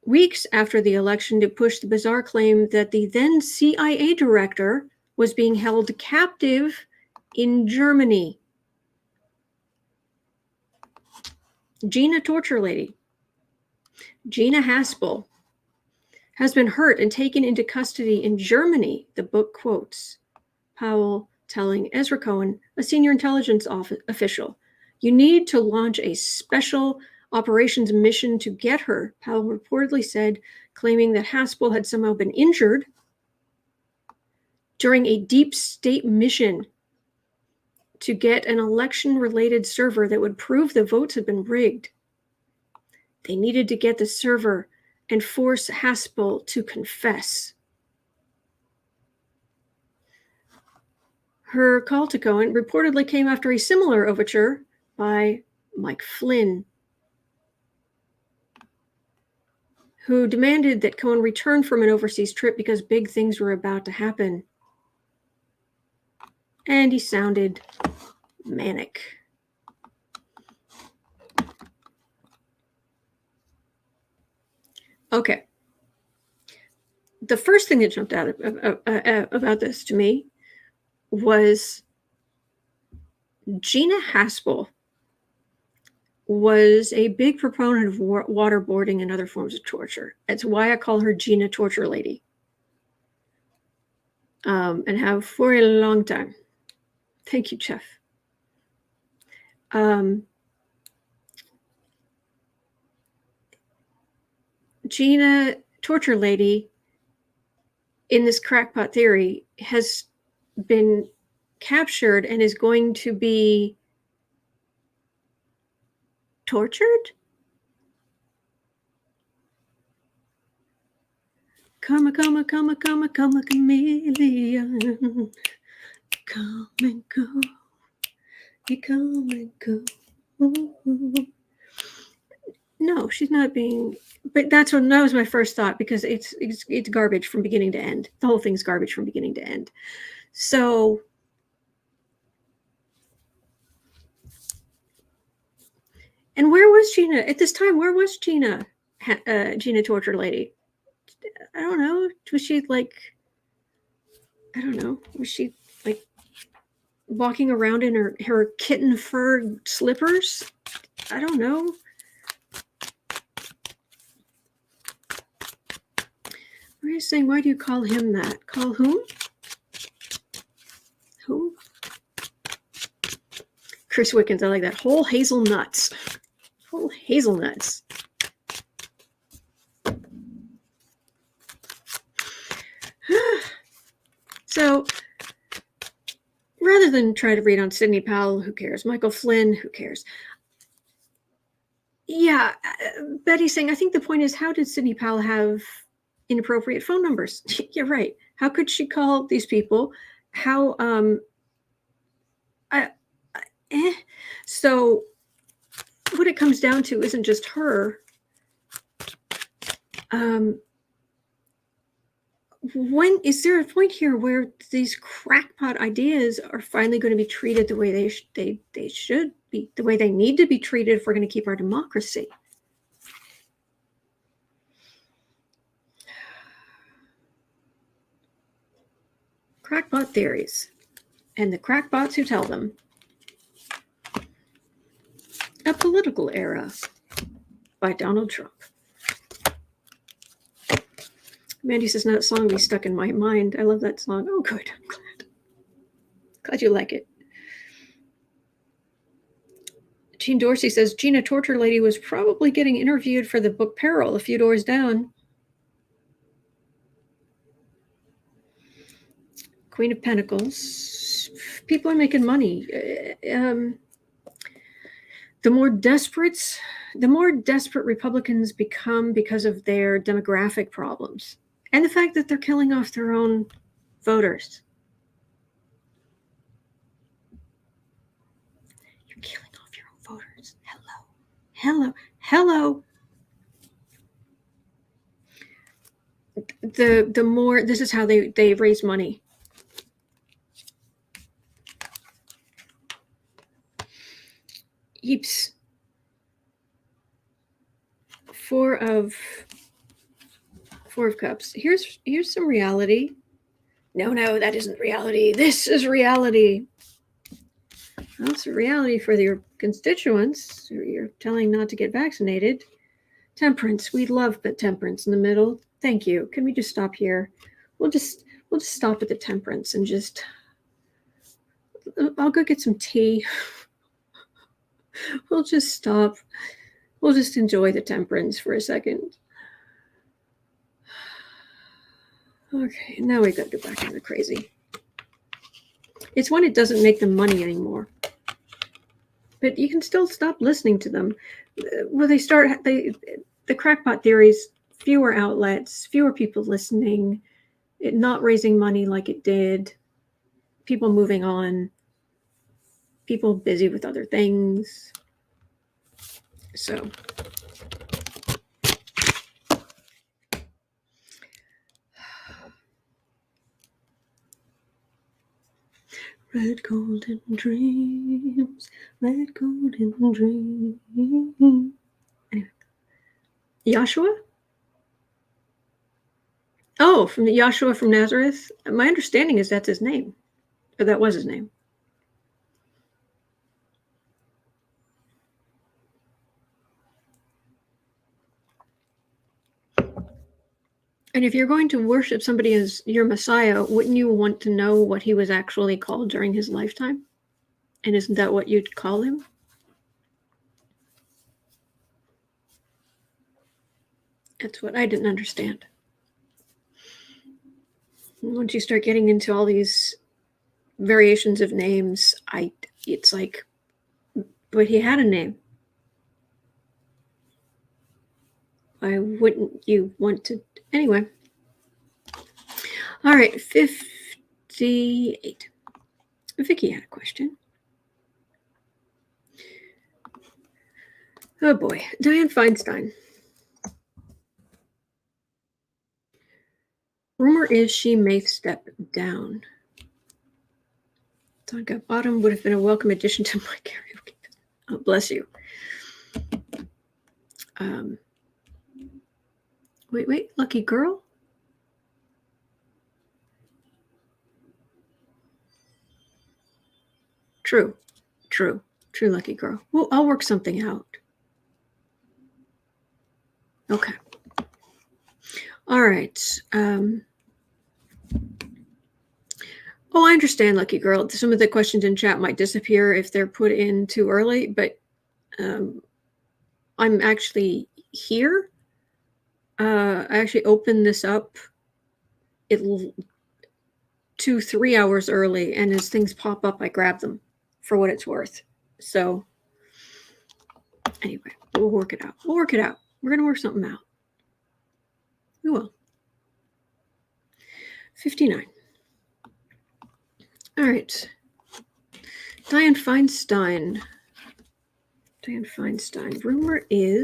weeks after the election to push the bizarre claim that the then CIA director was being held captive in Germany. Gina, torture lady, Gina Haspel, has been hurt and taken into custody in Germany, the book quotes Powell telling Ezra Cohen, a senior intelligence official. You need to launch a special operations mission to get her, Powell reportedly said, claiming that Haspel had somehow been injured during a deep state mission to get an election-related server that would prove the votes had been rigged. They needed to get the server and force Haspel to confess. Her call to Cohen reportedly came after a similar overture by Mike Flynn, who demanded that Cohen return from an overseas trip because big things were about to happen. And he sounded manic. Okay. The first thing that jumped out about this to me was Gina Haspel was a big proponent of waterboarding and other forms of torture. That's why I call her Gina Torture Lady. And have for a long time. Thank you, Jeff. Gina Torture Lady, in this crackpot theory, has been captured and is going to be tortured? Come, chameleon. Come and go. You come and go. No, she's not being. But that was my first thought, because it's garbage from beginning to end. The whole thing's garbage from beginning to end. So, and where was Gina at this time? Where was Gina, Gina Torture Lady? I don't know. Was she like? I don't know. Was she like walking around in her kitten fur slippers? I don't know. What are you saying? Why do you call him that? Call whom? Who? Chris Wickens, I like that. Whole hazelnuts. Whole hazelnuts. So, rather than try to read on Sidney Powell, who cares? Michael Flynn, who cares? Yeah, Betty's saying, I think the point is, how did Sidney Powell have inappropriate phone numbers? You're right. How could she call these people? How, So, what it comes down to isn't just her. When is there a point here where these crackpot ideas are finally going to be treated the way they should be, the way they need to be treated if we're going to keep our democracy? Crackpot theories and the crackpots who tell them. A Political Era by Donald Trump. Mandy says, that song be stuck in my mind. I love that song. Oh, good. I'm glad. Glad you like it. Jean Dorsey says, Gina Torture Lady was probably getting interviewed for the book Peril a few doors down. Queen of Pentacles. People are making money. The more desperate Republicans become because of their demographic problems. And the fact that they're killing off their own voters. You're killing off your own voters. Hello. The more, this is how they raise money. Heaps. Four of Cups. Here's some reality. No, that isn't reality. This is reality. Well, it's a reality for your constituents. You're telling not to get vaccinated. Temperance. We love the temperance in the middle. Thank you. Can we just stop here? We'll just stop at the temperance and just. I'll go get some tea. We'll just stop. We'll just enjoy the temperance for a second. Okay, now we got to go back into crazy. It's when it doesn't make them money anymore. But you can still stop listening to them. Well, the crackpot theories, fewer outlets, fewer people listening, it not raising money like it did, people moving on, people busy with other things. So red golden dreams, red golden dreams. Anyway. Joshua? Oh, from the Joshua from Nazareth? My understanding is that's his name. Or that was his name. And if you're going to worship somebody as your Messiah, wouldn't you want to know what he was actually called during his lifetime? And isn't that what you'd call him? That's what I didn't understand. Once you start getting into all these variations of names, it's like, but he had a name. Why wouldn't you want to? Anyway. All right, 58. Vicky had a question. Oh boy, Diane Feinstein. Rumor is she may step down. Tonka Bottom would have been a welcome addition to my karaoke. Oh, bless you. Wait, lucky girl? True, lucky girl. Well, I'll work something out. Okay. All right. Oh, I understand, lucky girl. Some of the questions in chat might disappear if they're put in too early, but I'm actually here. I actually opened this up 2-3 hours early, and as things pop up, I grab them for what it's worth. So anyway, we'll work it out. We're going to work something out. We will. 59. All right. Diane Feinstein. Rumor is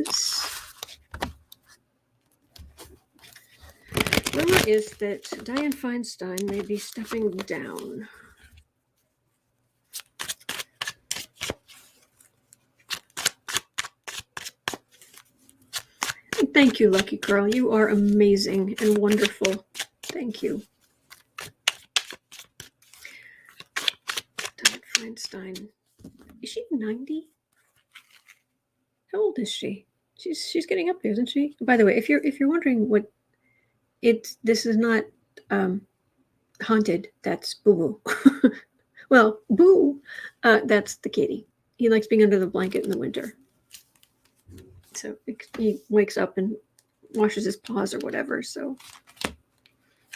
that Diane Feinstein may be stepping down. Thank you, lucky girl. You are amazing and wonderful. Thank you. Diane Feinstein. Is she 90? How old is she? She's getting up there, isn't she? By the way, if you're wondering what this is not haunted. That's Boo Boo. Well, Boo, that's the kitty. He likes being under the blanket in the winter. So he wakes up and washes his paws or whatever. So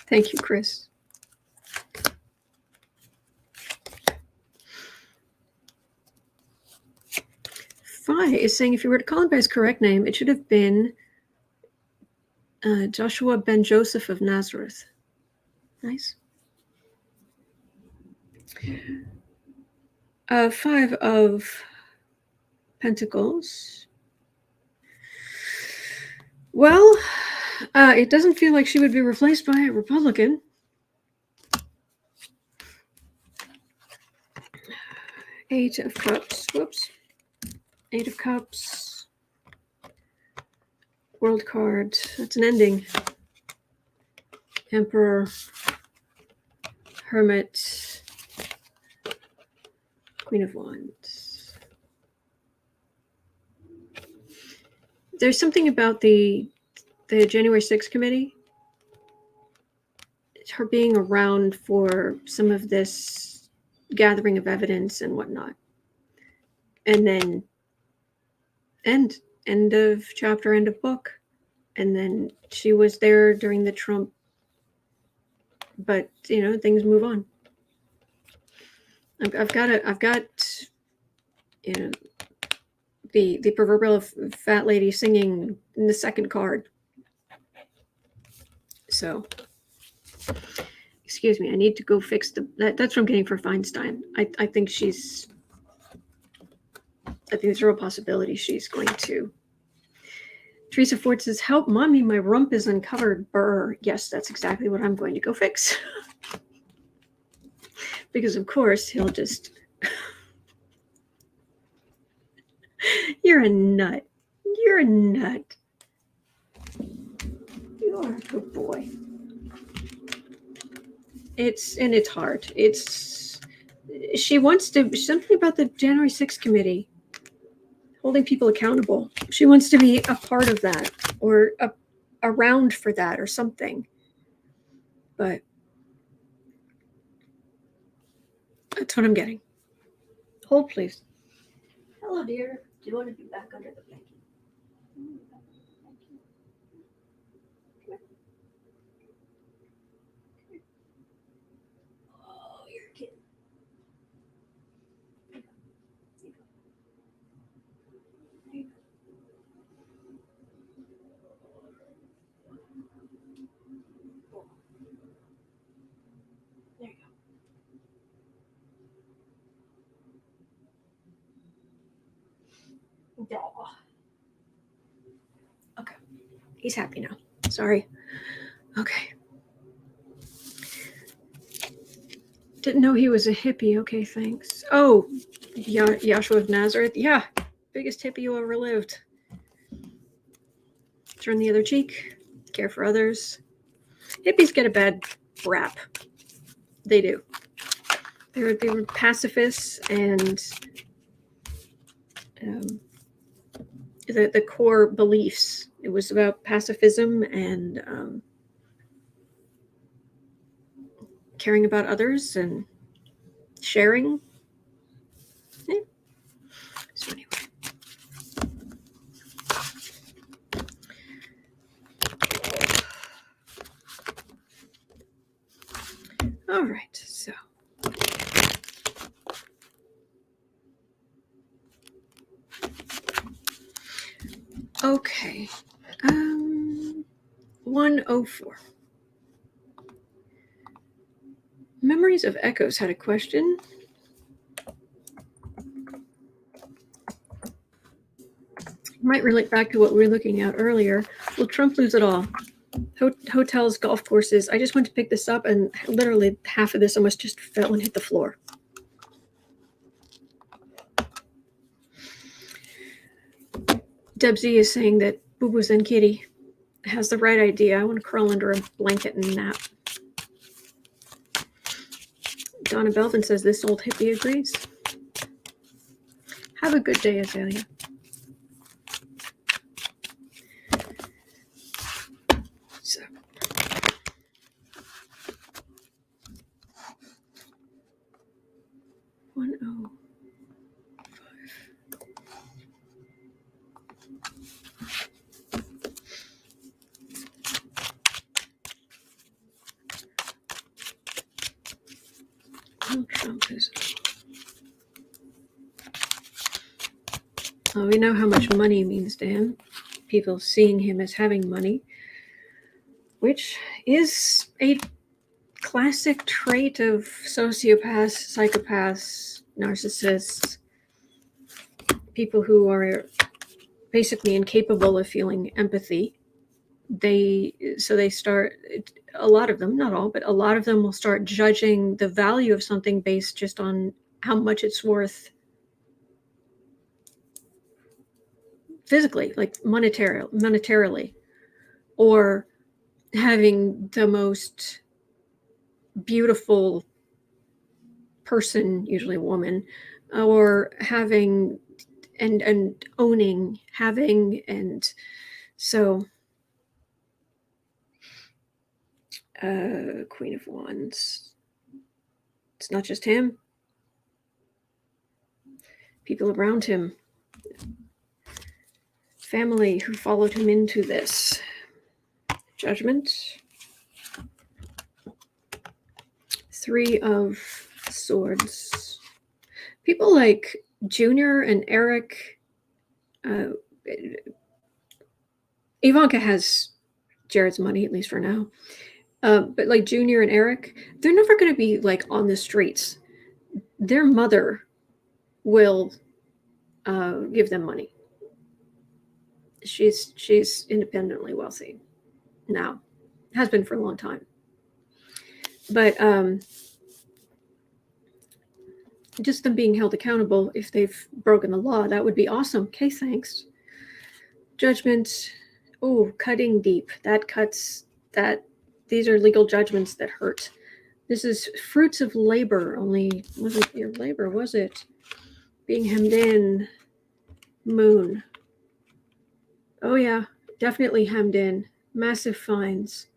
thank you, Chris. Fi is saying if you were to call him by his correct name, it should have been Joshua ben Joseph of Nazareth. Nice. Five of Pentacles. Well, it doesn't feel like she would be replaced by a Republican. Eight of Cups. Whoops. Eight of Cups. World card. That's an ending. Emperor. Hermit. Queen of Wands. There's something about the January 6th committee. Her being around for some of this gathering of evidence and whatnot. And then end of chapter, end of book. And then she was there during the Trump, but you know, things move on. I've got you know, the proverbial fat lady singing in the second card. So excuse me, I need to go fix that's what I'm getting for Feinstein. I think there's a real possibility she's going to. Teresa Ford says, help mommy, my rump is uncovered. Brr. Yes, that's exactly what I'm going to go fix. Because of course he'll just You're a nut. You're a nut. You are a good boy. It's hard. She wants to, something about the January 6th committee, holding people accountable. She wants to be a part of that or around for that or something. But that's what I'm getting. Hold, please. Hello, dear. Do you want to be back under the blanket? Oh, you're a kid. There you go. Aw. Okay. He's happy now. Sorry. Okay. Didn't know he was a hippie. Okay, thanks. Oh, Yahshua of Nazareth. Yeah, biggest hippie who ever lived. Turn the other cheek. Care for others. Hippies get a bad rap. They do. They were pacifists, and the core beliefs. It was about pacifism and caring about others and sharing. Yeah. So anyway. All right, so. Okay. 104. Memories of Echoes had a question. Might relate back to what we were looking at earlier. Will Trump lose it all? Hotels, golf courses. I just went to pick this up, and literally half of this almost just fell and hit the floor. Deb Z is saying that Boo Boo Zen Kitty has the right idea. I want to crawl under a blanket and nap. Donna Belvin says this old hippie agrees. Have a good day, Azalea. So. Trump is. Well, we know how much money means to him. People seeing him as having money, which is a classic trait of sociopaths, psychopaths, narcissists, people who are basically incapable of feeling empathy. They start, a lot of them, not all, but a lot of them will start judging the value of something based just on how much it's worth physically, like monetarily, or having the most beautiful person, usually a woman, or having and owning, having, and so Queen of Wands. It's not just him. People around him. Family who followed him into this. Judgment. Three of Swords. People like Junior and Eric. Ivanka has Jared's money, at least for now. But like Junior and Eric, they're never going to be like on the streets. Their mother will give them money. She's independently wealthy now, has been for a long time. But just them being held accountable if they've broken the law, that would be awesome. Okay, thanks. Judgment. Oh, cutting deep. That cuts. These are legal judgments that hurt. This is fruits of labor. Only wasn't your labor, was it? Being hemmed in. Moon. Oh yeah, definitely hemmed in. Massive fines.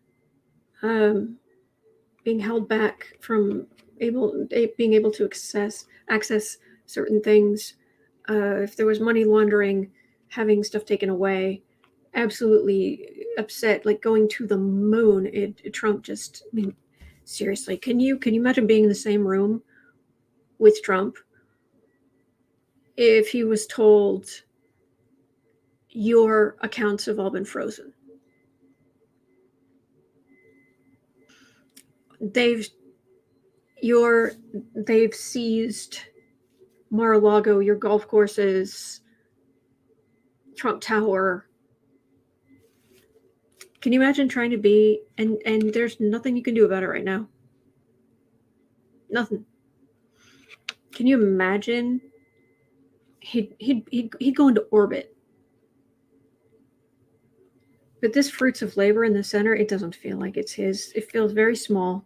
Being held back from being able to access certain things. If there was money laundering, having stuff taken away. Absolutely upset, like going to the moon. Trump just, I mean, seriously, can you imagine being in the same room with Trump if he was told your accounts have all been frozen? They've seized Mar-a-Lago, your golf courses, Trump Tower. Can you imagine trying to be, and there's nothing you can do about it right now. Nothing. Can you imagine? He'd go into orbit. But this fruits of labor in the center, it doesn't feel like it's his. It feels very small.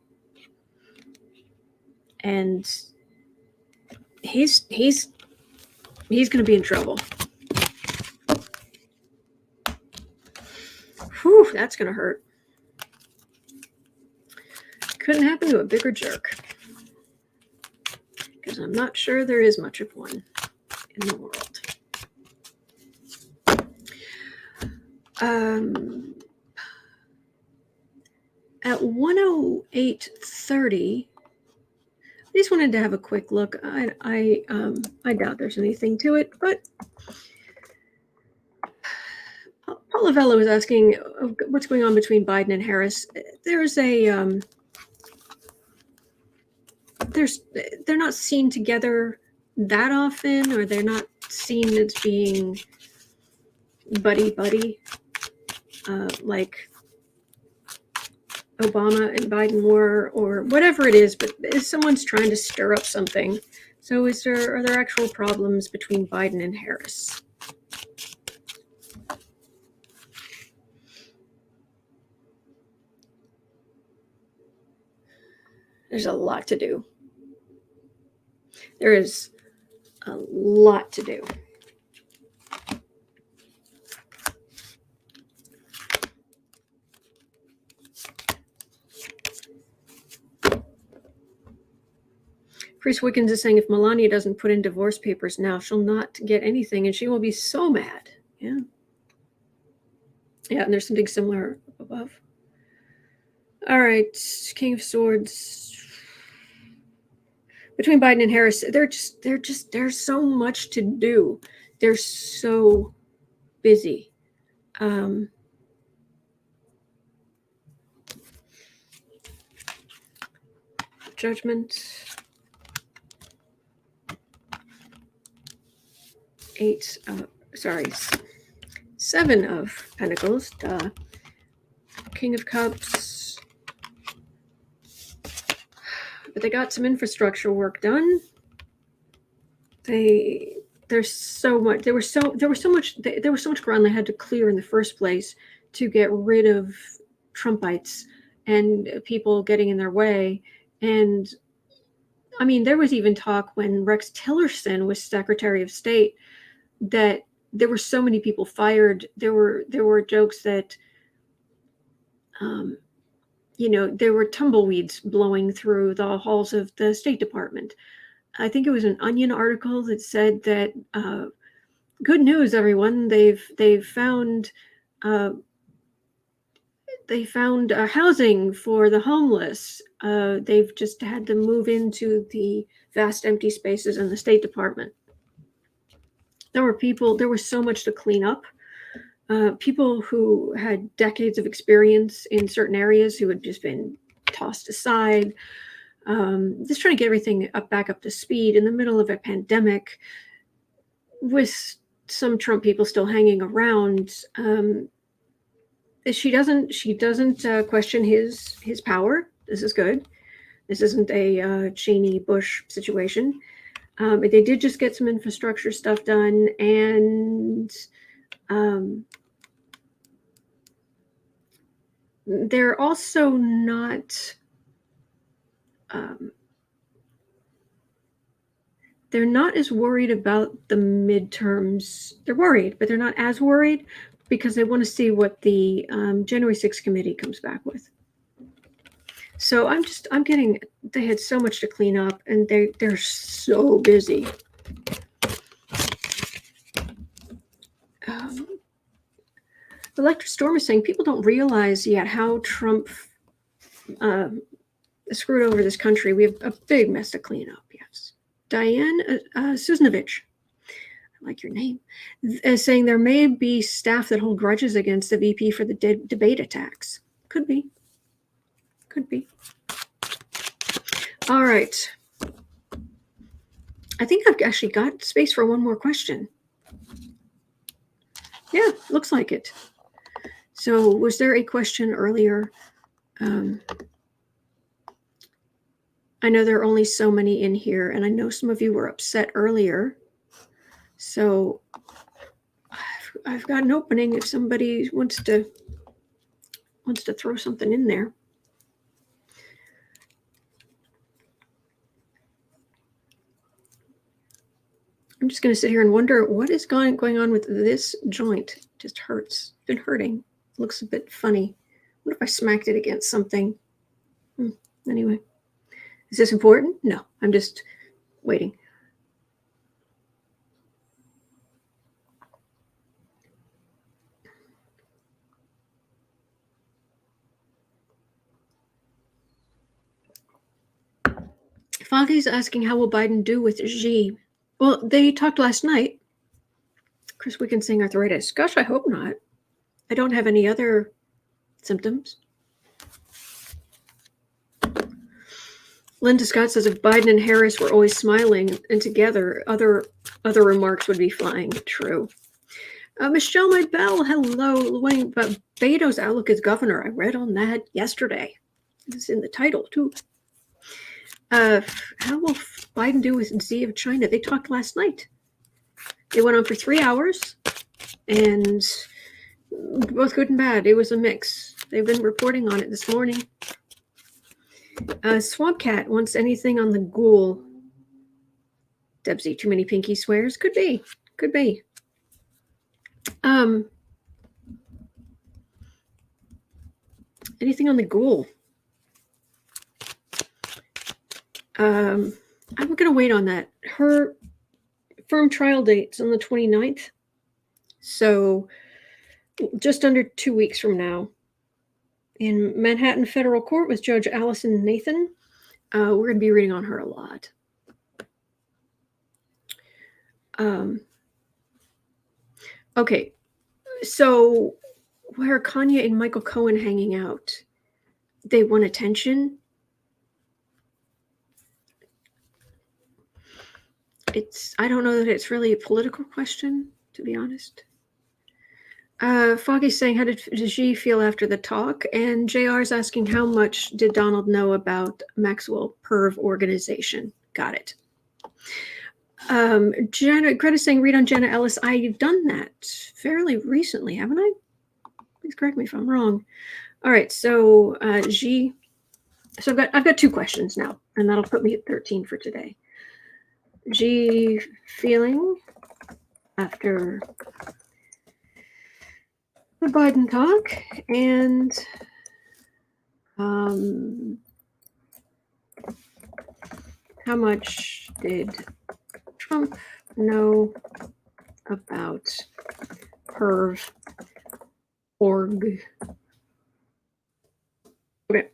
And he's going to be in trouble. Whew, that's going to hurt. Couldn't happen to a bigger jerk. Because I'm not sure there is much of one in the world. At 1:08:30, I just wanted to have a quick look. I doubt there's anything to it, but Paul Lavello was asking what's going on between Biden and Harris. There's a they're not seen together that often, or they're not seen as being buddy like Obama and Biden were, or whatever it is, but someone's trying to stir up something. So are there actual problems between Biden and Harris? There's a lot to do. There is a lot to do. Priest Wickens is saying if Melania doesn't put in divorce papers now, she'll not get anything, and she will be so mad. Yeah. Yeah, and there's something similar above. All right, King of Swords. Between Biden and Harris, there's so much to do. They're so busy. Judgment. 7 of Pentacles. Duh. King of Cups. But they got some infrastructure work done. There was so much ground they had to clear in the first place to get rid of Trumpites and people getting in their way. And I mean, there was even talk when Rex Tillerson was Secretary of State that there were so many people fired. There were jokes that there were tumbleweeds blowing through the halls of the State Department. I think it was an Onion article that said that good news, everyone. They've found housing for the homeless. They've just had to move into the vast empty spaces in the State Department. There was so much to clean up. People who had decades of experience in certain areas who had just been tossed aside. Just trying to get everything back up to speed in the middle of a pandemic with some Trump people still hanging around. She doesn't question his power. This is good. This isn't a Cheney Bush situation. But they did just get some infrastructure stuff done, and they're also not. They're not as worried about the midterms. They're worried, but they're not as worried because they want to see what the January 6th committee comes back with. So they had so much to clean up, and they're so busy. Electra Storm is saying people don't realize yet how Trump screwed over this country. We have a big mess to clean up. Yes. Diane Susanovich, I like your name, is saying there may be staff that hold grudges against the VP for the debate attacks. Could be. All right. I think I've actually got space for one more question. Yeah, looks like it. So was there a question earlier? I know there are only so many in here, and I know some of you were upset earlier. So I've got an opening if somebody wants to throw something in there. I'm just going to sit here and wonder what is going on with this joint. It just hurts. It's been hurting. It looks a bit funny. What if I smacked it against something? Anyway. Is this important? No, I'm just waiting. Foggy's asking how will Biden do with Xi? Well, they talked last night. Chris Wiggins arthritis. Gosh, I hope not. I don't have any other symptoms. Linda Scott says if Biden and Harris were always smiling and together, other remarks would be flying. True. Michelle Bell, hello. Wayne, but Beto's outlook as governor. I read on that yesterday. It's in the title, too. How will Biden do with Xi of China? They talked last night. They went on for 3 hours, and both good and bad. It was a mix. They've been reporting on it this morning. Swamp Cat wants anything on the ghoul. Debsy, too many pinky swears? Could be. Anything on the ghoul? I'm going to wait on that. Her firm trial date's on the 29th. So just under 2 weeks from now. In Manhattan Federal Court with Judge Allison Nathan. We're going to be reading on her a lot. Okay, so where Kanye and Michael Cohen hanging out, they want attention. I don't know that it's really a political question, to be honest. Foggy's saying, how did Xi feel after the talk? And JR's asking, how much did Donald know about Maxwell Perv Organization? Got it. Greta's saying, read on Jenna Ellis. I've done that fairly recently, haven't I? Please correct me if I'm wrong. All right, so Xi. So I've got 2 questions now, and that'll put me at 13 for today. Xi feeling after the Biden talk, and how much did Trump know about Perv Org? Okay.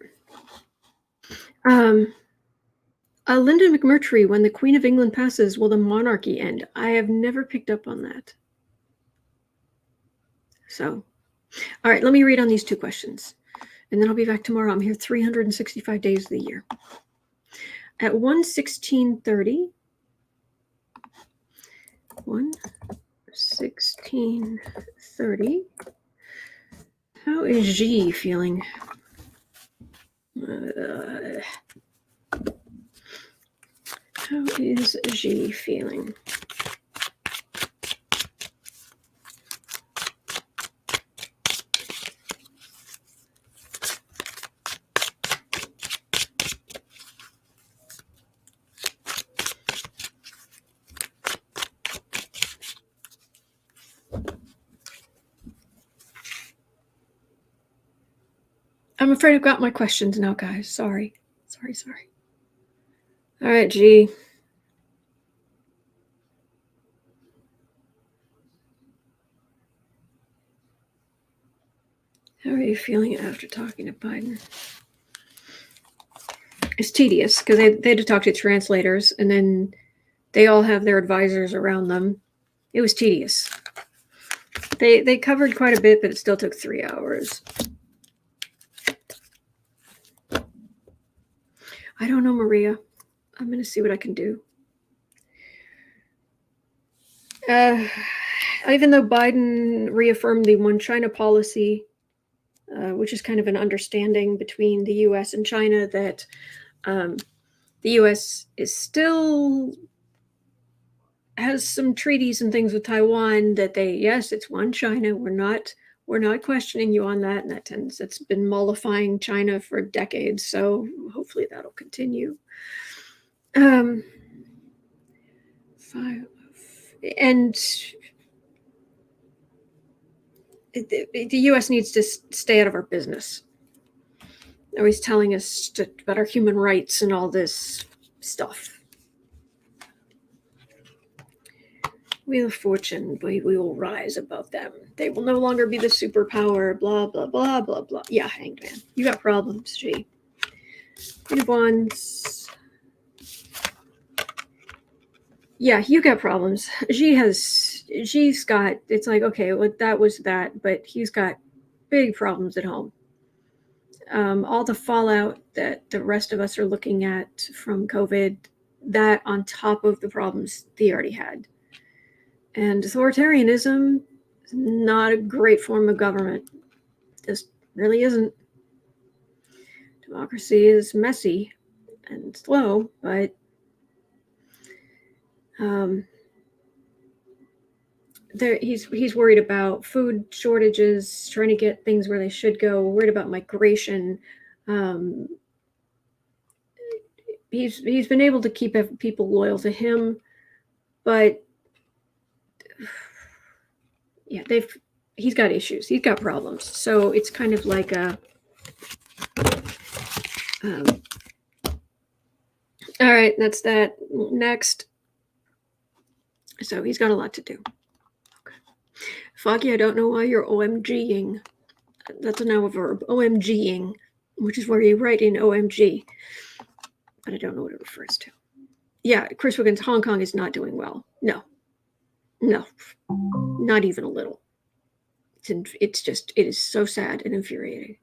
Linda McMurtry, when the Queen of England passes, will the monarchy end? I have never picked up on that. So, all right, let me read on these 2 questions, and then I'll be back tomorrow. I'm here 365 days of the year. At 1:16:30, 1:16:30, how is Xi feeling? How is Xi feeling? I'm afraid I've got my questions now, guys. Sorry. All right, Xi. How are you feeling after talking to Biden? It's tedious because they had to talk to translators, and then they all have their advisors around them. It was tedious. They covered quite a bit, but it still took 3 hours. I don't know, Maria. I'm going to see what I can do. Even though Biden reaffirmed the one China policy, which is kind of an understanding between the U.S. and China that the U.S. is still has some treaties and things with Taiwan that yes, it's one China. We're not questioning you on that, and that's been mollifying China for decades. So hopefully that'll continue. And the U.S. needs to stay out of our business. Always telling us about our human rights and all this stuff. Wheel of Fortune, we will rise above them. They will no longer be the superpower, blah, blah, blah, blah, blah. Yeah, Hanged Man. You got problems, Xi. Queen of Wands. Yeah, you got problems. Xi's got, it's like, okay, well, that was that, but he's got big problems at home. All the fallout that the rest of us are looking at from COVID, that on top of the problems he already had. And authoritarianism is not a great form of government. Just really isn't. Democracy is messy and slow, but he's worried about food shortages, trying to get things where they should go, worried about migration. He's been able to keep people loyal to him, but yeah, he's got issues. He's got problems. So it's kind of like all right, that's that. Next. So he's got a lot to do. Okay. Foggy, I don't know why you're OMGing. That's now a verb. OMGing, which is where you write in OMG. But I don't know what it refers to. Yeah, Chris Wiggins, Hong Kong is not doing well. No, not even a little. It is so sad and infuriating.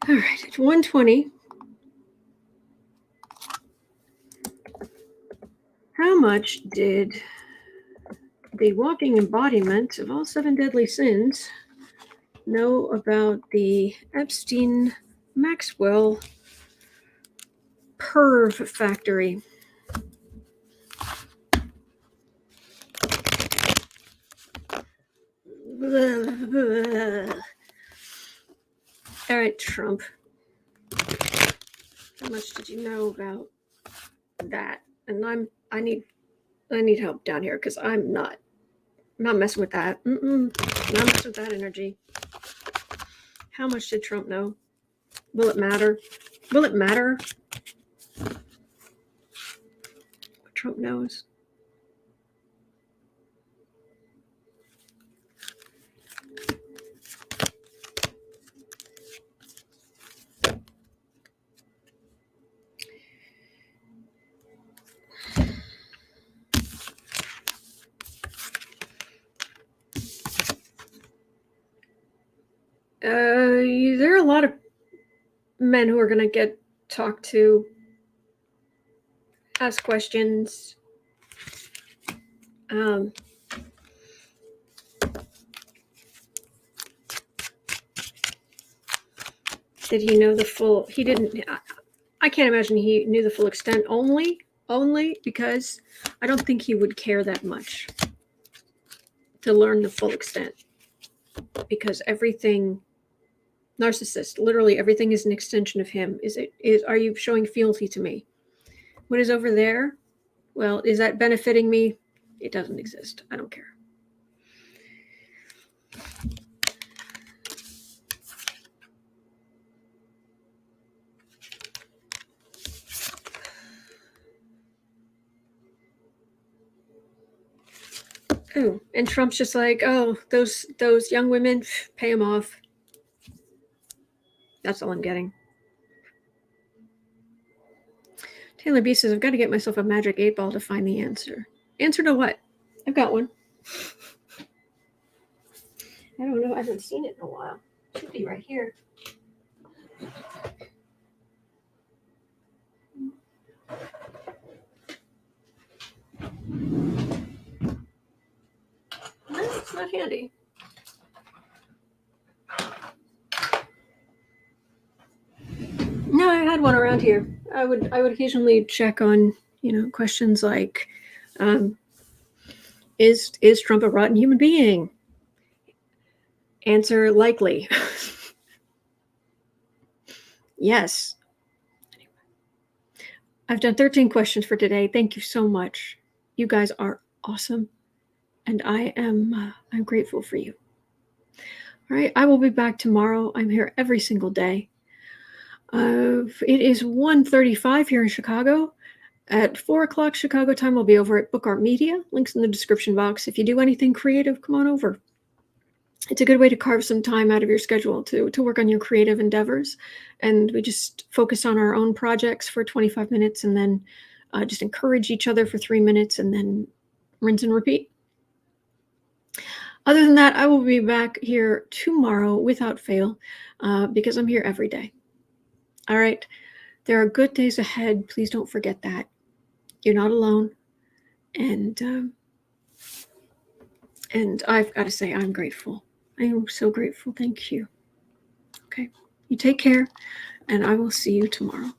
All right, it's 1:20. How much did the walking embodiment of all 7 deadly sins know about the Epstein-Maxwell Perv factory? All right, Trump. How much did you know about that? And I need help down here because I'm not messing with that. Not messing with that energy. How much did Trump know? Will it matter? Will it matter what Trump knows? There are a lot of men who are going to get talked to, ask questions. Did he know the full? He didn't. I can't imagine he knew the full extent. Only because I don't think he would care that much to learn the full extent. Because everything, narcissist, literally everything is an extension of him. Are you showing fealty to me? What is over there? Well, is that benefiting me? It doesn't exist. I don't care. Oh, and Trump's just like, oh, those young women, pay them off. That's all I'm getting. Taylor B says, I've got to get myself a magic 8-ball to find the answer. Answer to what? I've got one. I don't know. I haven't seen it in a while. It should be right here. No, it's not handy. No, I had one around here. I would occasionally check on, questions like, is Trump a rotten human being? Answer, likely. Yes. Anyway, I've done 13 questions for today. Thank you so much. You guys are awesome, and I'm grateful for you. All right, I will be back tomorrow. I'm here every single day. It is 1:35 here in Chicago. At 4 o'clock Chicago time, I'll be over at Book Art Media. Links in the description box. If you do anything creative, come on over. It's a good way to carve some time out of your schedule to work on your creative endeavors. And we just focus on our own projects for 25 minutes and then just encourage each other for 3 minutes and then rinse and repeat. Other than that, I will be back here tomorrow without fail because I'm here every day. All right. There are good days ahead. Please don't forget that. You're not alone. And I've got to say, I'm grateful. I am so grateful. Thank you. Okay. You take care, and I will see you tomorrow.